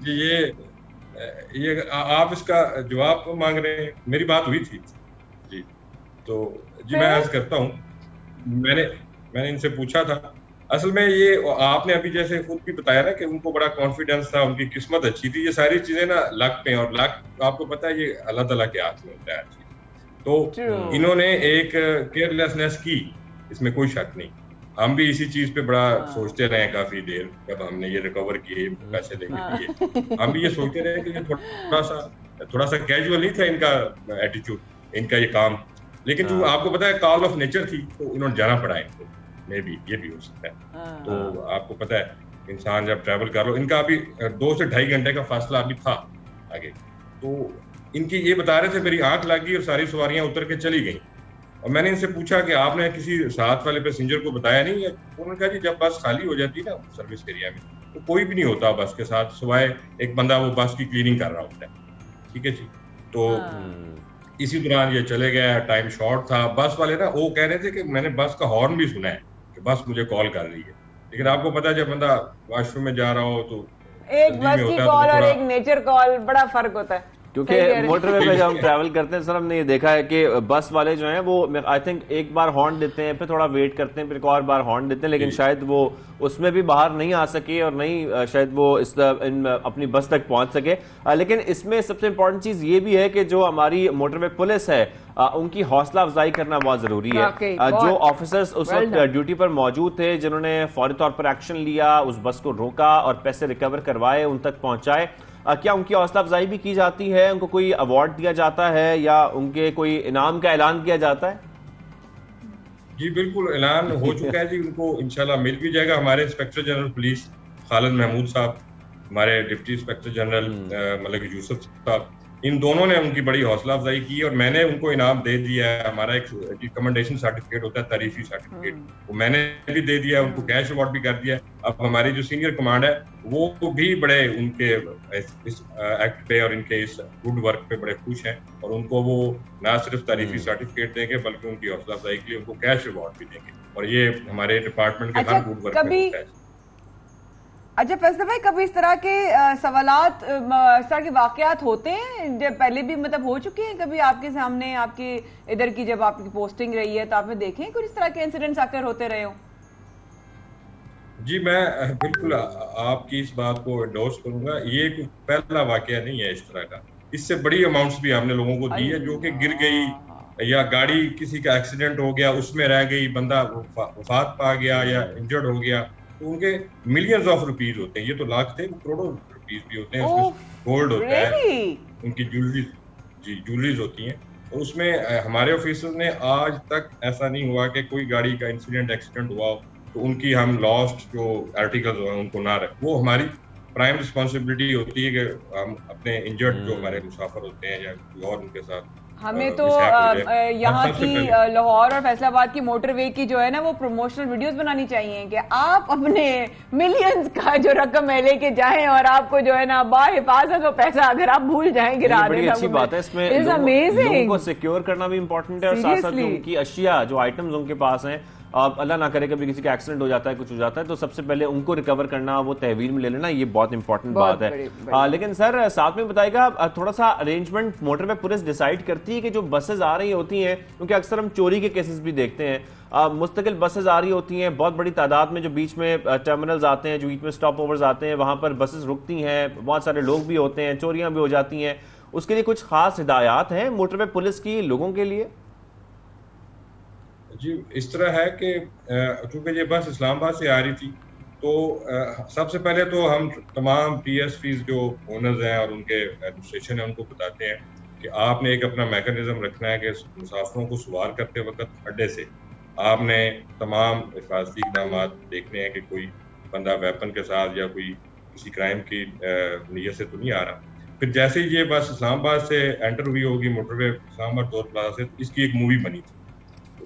ये आप इसका जवाब मांग रहे हैं, मेरी बात हुई थी जी, तो जी मैं अर्ज करता हूँ, मैंने इनसे पूछा था, असल में ये आपने अभी जैसे खुद भी बताया ना कि उनको बड़ा कॉन्फिडेंस था, उनकी किस्मत अच्छी थी, ये सारी चीजें ना लक पे, और लक आपको पता है ये अल्लाह ताला के हाथ में होता है। तो इन्होंने एक केयरलेसनेस की, इसमें कोई शक नहीं, हम भी इसी चीज पे बड़ा सोचते रहे काफी देर, जब हमने ये रिकवर किए पैसे लेके दिए, हम भी ये सोचते रहे कि ये थोड़ा सा कैजुअल नहीं था इनका एटीट्यूड, इनका ये काम, लेकिन जो आपको पता है कॉल ऑफ नेचर थी, तो इन्होंने जाना पड़ा इनको, मे भी ये भी हो सकता है। तो आपको पता है इंसान जब ट्रैवल कर लो, इनका अभी 2 से 2.5 घंटे का फासला अभी था आगे, तो इनकी ये बता रहे थे मेरी आंख लग गई और सारी सवारियां उतर के चली गई, और मैंने इनसे पूछा कि आपने किसी साथ वाले पैसेंजर को बताया नहीं है? उन्होंने कहा जी जब बस खाली हो जाती है ना सर्विस एरिया में, तो कोई भी नहीं होता बस के साथ, सिवाय एक बंदा वो बस की क्लीनिंग कर रहा होता है। ठीक है जी, तो इसी दौरान ये चले गया, टाइम शॉर्ट था, बस वाले ना वो कह रहे थे कि मैंने बस का हॉर्न भी सुना है कि बस मुझे कॉल कर रही है, लेकिन आपको पता है जब बंदा वॉशरूम में जा रहा हो तो एक बस की कॉल और एक नेचर कॉल बड़ा फर्क होता है। क्योंकि मोटरवे पे जब हम ट्रैवल करते हैं सर, हमने ये देखा है कि बस वाले जो हैं वो आई थिंक एक बार हॉर्न देते हैं, फिर थोड़ा वेट करते हैं, फिर एक और बार हॉर्न देते हैं, लेकिन शायद वो उसमें भी बाहर नहीं आ सके और नहीं शायद वो अपनी बस तक पहुंच सके। लेकिन इसमें सबसे इंपॉर्टेंट चीज ये भी है कि जो हमारी मोटरवे पुलिस है उनकी हौसला अफजाई करना बहुत जरूरी है। जो ऑफिसर्स उस वक्त ड्यूटी पर मौजूद थे, जिन्होंने फौरी तौर पर एक्शन लिया, उस बस को रोका और पैसे रिकवर करवाए, उन तक पहुंचाए, क्या उनकी हौसला अफजाई भी की जाती है? उनको कोई अवार्ड दिया जाता है या उनके कोई इनाम का ऐलान किया जाता है? जी बिल्कुल, ऐलान हो चुका है जी, उनको इंशाल्लाह मिल भी जाएगा। हमारे inspector general police Khalid Mahmood साहब, हमारे deputy inspector general Malik Yusuf साहब, इन दोनों ने उनकी बड़ी हौसला अफजाई की और मैंने उनको इनाम दे दिया है। हमारा एक रिकमेंडेशन सर्टिफिकेट होता है, तारीफी सर्टिफिकेट, वो मैंने भी दे दिया, उनको कैश अवार्ड भी कर दिया। अब हमारी जो सीनियर कमांड है वो भी बड़े उनके इस एक्ट पे और इनके इस गुड वर्क पे बड़े खुश हैं और उनको वो ना सिर्फ तारीफी सर्टिफिकेट देंगे बल्कि उनकी हौसला अफजाई के लिए उनको कैश अवार्ड भी देंगे और ये हमारे डिपार्टमेंट के हर गुड वर्क में होता है। अच्छा फैसल भाई, कभी इस तरह के सवालात, इस तरह के वाकयात होते हैं जब पहले भी मतलब हो चुके हैं कभी आपके सामने, आपके इधर की जब आपकी पोस्टिंग रही है तो आपने देखे हैं कुछ इस तरह के इंसिडेंट्स आकर होते रहे हो? जी मैं बिल्कुल आपकी इस बात को एंडोर्स करूंगा। ये कोई पहला वाकया नहीं है इस तरह का, इससे बड़ी अमाउंट्स भी हमने लोगों को दी है जो कि गिर गई या गाड़ी किसी का एक्सीडेंट हो गया उसमें रह गई, बंदा वफात पा गया या इंजर्ड हो गया, तो उनके मिलियंस ऑफ रुपीज होते हैं। ये तो लाख थे, करोड़ों रुपीज भी होते हैं। उसमें गोल्ड होता है, उनकी ज्वेलरीज होती हैं और उसमें हमारे ऑफिसर्स ने आज तक ऐसा नहीं हुआ कि कोई गाड़ी का इंसिडेंट एक्सीडेंट हुआ तो उनकी हम लॉस्ट जो आर्टिकल्स हैं उनको ना रखें। वो हमारी प्राइम रिस्पॉन्सिबिलिटी होती है कि हम अपने इंजर्ड जो हमारे मुसाफिर होते हैं या कोई और उनके साथ हमें तो यहाँ की लाहौर और फैसलाबाद की मोटरवे की जो है ना वो प्रमोशनल वीडियोस बनानी चाहिए कि आप अपने मिलियंस का जो रकम है लेके जाएं और आपको जो है ना बाहिफाजत वो पैसा अगर आप भूल जाएं गिरा दें। बड़ी अच्छी बात है, इसमें लोगों को सिक्योर करना भी इम्पोर्टेंट है और साथ साथ उनकी अशिया जो आइटम्स उनके पास हैं, अल्लाह ना करे कभी किसी का एक्सीडेंट हो जाता है, कुछ हो जाता है, तो सबसे पहले उनको रिकवर करना, वो तहवील में ले लेना, ये बहुत इंपॉर्टेंट बात है। लेकिन सर साथ में बताएगा थोड़ा सा अरेंजमेंट मोटरवे पुलिस डिसाइड करती है कि जो बसेज आ रही होती हैं, क्योंकि अक्सर हम चोरी के केसेस भी देखते हैं, मुस्तकिल बसेज आ रही होती हैं बहुत बड़ी तादाद में, जो बीच में टर्मिनल्स आते हैं, जो बीच में स्टॉप ओवर्स आते हैं, वहां पर बसेज रुकती हैं, बहुत सारे लोग भी होते हैं, चोरियां भी हो जाती हैं। उसके लिए कुछ खास हिदायत हैं मोटरवे पुलिस की लोगों के लिए? जी इस तरह है कि चूंकि ये बस इस्लामाबाद से आ रही थी तो सबसे पहले तो हम तमाम PSPs जो ओनर्स हैं और उनके एडमिनिस्ट्रेशन है उनको बताते हैं कि आपने एक अपना मैकेनिज्म रखना है कि मुसाफिरों को सवार करते वक्त अड्डे से आपने तमाम हिफाजती इक़दाम देखने हैं कि कोई बंदा वेपन के साथ या कोई किसी क्राइम की नीयत से तो नहीं आ रहा। फिर जैसे ही ये बस इस्लामाबाद से एंटर हुई होगी मोटरवे इस्लामाबाद टोल प्लाजा से, इसकी एक मूवी बनी थी।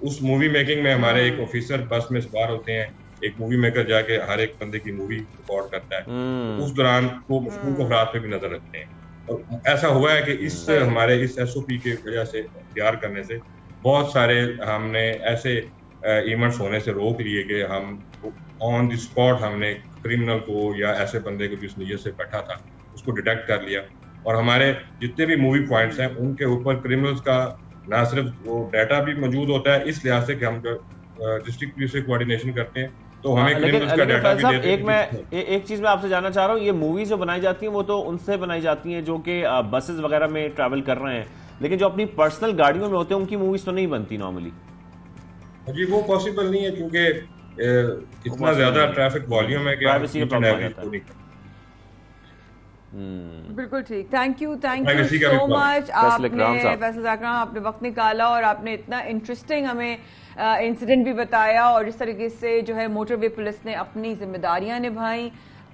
उस मूवी मेकिंग में हमारे एक ऑफिसर बस में सवार होते हैं, एक मूवी मेकर जाके हर एक बंदे की मूवी रिकॉर्ड करता है, उस दौरान वो मशहूर अफराद पे भी नजर रखते हैं। और ऐसा हुआ है कि इस हमारे इस SOP के वजह से तैयार करने से बहुत सारे हमने ऐसे इवेंट्स होने से रोक लिए कि हम ऑन द स्पॉट हमने क्रिमिनल को या ऐसे बंदे को जिस नीयत से बैठा था उसको डिटेक्ट कर लिया और हमारे जितने भी मूवी पॉइंट्स हैं उनके ऊपर क्रिमिनल्स का ना सिर्फ वो डाटा भी मौजूद होता है, इस लिहाज से कि हम डिस्ट्रिक्ट पुलिस से कोऑर्डिनेशन करते हैं तो हमें क्रिमिनल्स का डाटा भी देते हैं। एक चीज मैं आपसे जानना चाह रहा हूँ, ये मूवीज जो बनाई जाती हैं वो तो उनसे बनाई जाती हैं जो कि बसेस वगैरह में ट्रैवल कर रहे हैं, लेकिन जो अपनी पर्सनल गाड़ियों में होते हैं उनकी मूवीज तो नहीं बनती नॉर्मली? जी वो पॉसिबल नहीं है क्योंकि इतना ज्यादा ट्रैफिक वॉल्यूम है कि बिल्कुल ठीक। थैंक यू सो मच आपने फैसल अकरम, आपने वक्त निकाला और आपने इतना इंटरेस्टिंग हमें इंसिडेंट भी बताया और इस तरीके से जो है मोटरवे पुलिस ने अपनी जिम्मेदारियां निभाई।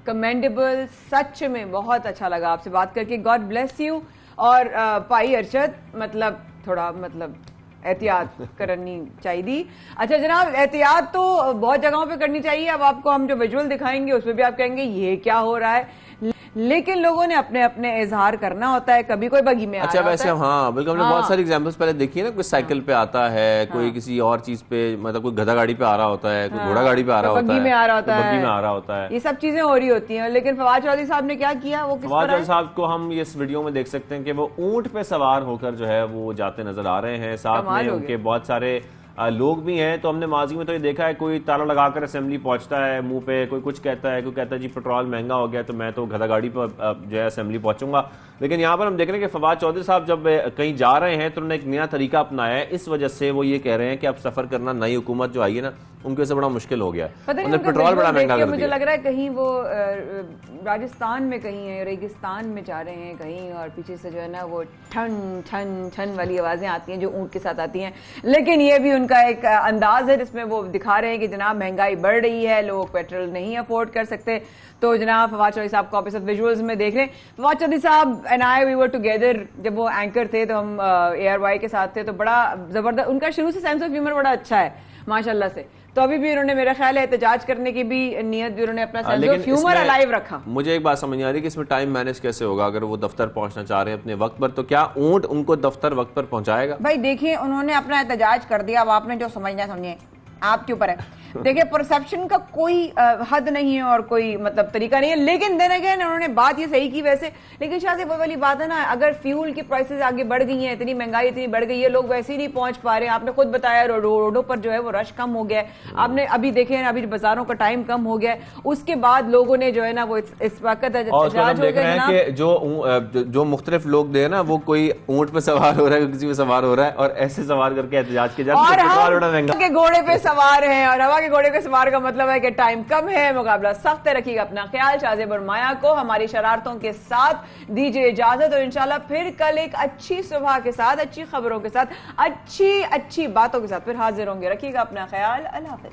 कमेंडेबल, सच में बहुत अच्छा लगा आपसे बात करके। God bless you. और भाई अरशद मतलब थोड़ा एहतियात करनी चाहिए। अच्छा जनाब, एहतियात तो बहुत जगहों पे करनी चाहिए। अब आपको हम जो विजुअल दिखाएंगे उसमें भी आप कहेंगे ये क्या हो रहा है, लेकिन लोगों ने अपने अपने इजहार करना होता है, कभी कोई बगी में आ अच्छा रहा वैसे होता है। हाँ बिल्कुल, हमने बहुत सारी एग्जांपल्स पहले देखी है ना, कोई साइकिल पे आता है, कोई किसी और चीज पे, मतलब कोई गधा गाड़ी पे आ रहा होता है, कोई घोड़ा गाड़ी पे आ रहा होता है, बग्गी में आ रहा होता है, बग्गी में आ रहा होता है, ये सब चीजें हो रही होती हैं। लेकिन फवाद चौधरी साहब ने क्या किया, वो किस फवाद तरह चौधरी साहब को हम इस वीडियो में देख सकते हैं कि वो ऊंट पे सवार होकर जो है वो जाते नजर आ रहे हैं, साथ में उनके बहुत सारे लोग भी हैं। तो हमने माजी में तो ये देखा है, कोई ताला लगाकर असेंबली पहुंचता है मुंह पे, कोई कुछ कहता है, कोई कहता है जी पेट्रोल महंगा हो गया तो मैं तो गधा गाड़ी पर जो है असेंबली पहुंचूंगा। लेकिन यहाँ पर हम देख रहे हैं कि फवाद चौधरी साहब जब कहीं जा रहे हैं तो उन्होंने एक नया तरीका अपनाया है। इस वजह से वो ये कह रहे हैं कि अब सफर करना, नई हुकूमत जो आई है ना, उनके से बड़ा मुश्किल हो गया है, उन्होंने पेट्रोल बड़ा महंगा कर दिया। मुझे लग रहा है कहीं वो राजस्थान में कहीं है, रेगिस्तान में जा रहे हैं कहीं, और पीछे से जो है ना वो ठन ठन ठन वाली आवाजें आती हैं जो ऊंट के साथ आती हैं। लेकिन ये भी उनका एक अंदाज है जिसमें वो दिखा रहे हैं कि जनाब महंगाई बढ़ रही है, लोग पेट्रोल नहीं अफोर्ड कर सकते। तो जनाब फवाद चौधरी साहब को आप इस विजुअल्स में देख रहे हैं। फवाद चौधरी साहब and I we were together, जब वो एंकर थे तो हम ARY के साथ थे, तो बड़ा जबरदस्त, उनका शुरू से सेंस ऑफ ह्यूमर बड़ा अच्छा है माशाल्लाह से। तो अभी भी उन्होंने मेरा ख्याल है एहतजाज करने की भी नियत भी, उन्होंने अपना सेंस ऑफ ह्यूमर अलाइव रखा। मुझे एक बात समझ नहीं आ रही कि इसमें टाइम मैनेज कैसे होगा। अगर वो दफ्तर पहुंचना चाह रहे हैं अपने वक्त पर, तो क्या ऊंट उनको दफ्तर वक्त पर पहुंचाएगा? भाई देखिए, उन्होंने अपना एहतजाज कर दिया, अब आपने जो समझना समझिए, आपके ऊपर है। देखिए परसेप्शन का कोई हद नहीं है और कोई मतलब तरीका नहीं है। लेकिन देन अगेन उन्होंने बात ये सही की वैसे, लेकिन शायद से वो वाली बात है ना, अगर फ्यूल की प्राइसेस आगे बढ़ गई हैं, इतनी महंगाई इतनी बढ़ गई है, लोग वैसे ही नहीं पहुंच पा रहे हैं। आपने खुद बताया रोडों पर जो है वो रश कम हो गया है। आपने अभी देखे हैं, अभी बाजारों का टाइम कम हो गया है, उसके बाद लोगों ने जो है ना वो इस वक्त देख रहे हैं कि जो मुख्तलिफ लोग दे ना, वो कोई ऊंट पे सवार हो रहा है, किसी पे सवार हो रहा है, और ऐसे सवार करके एहतजाज किया जाता है के घोड़े पे सवार हैं, और हवा के घोड़े पे सवार का मतलब है कि टाइम कम है, मुकाबला सख्त है। रखिएगा अपना ख्याल। शाहजेब बुरमाया को हमारी शरारतों के साथ दीजिए इजाजत, और इंशाल्लाह फिर कल एक अच्छी सुबह के साथ, अच्छी खबरों के साथ, अच्छी बातों के साथ फिर हाजिर होंगे। रखिएगा अपना ख्याल। अल्लाह हाफिज।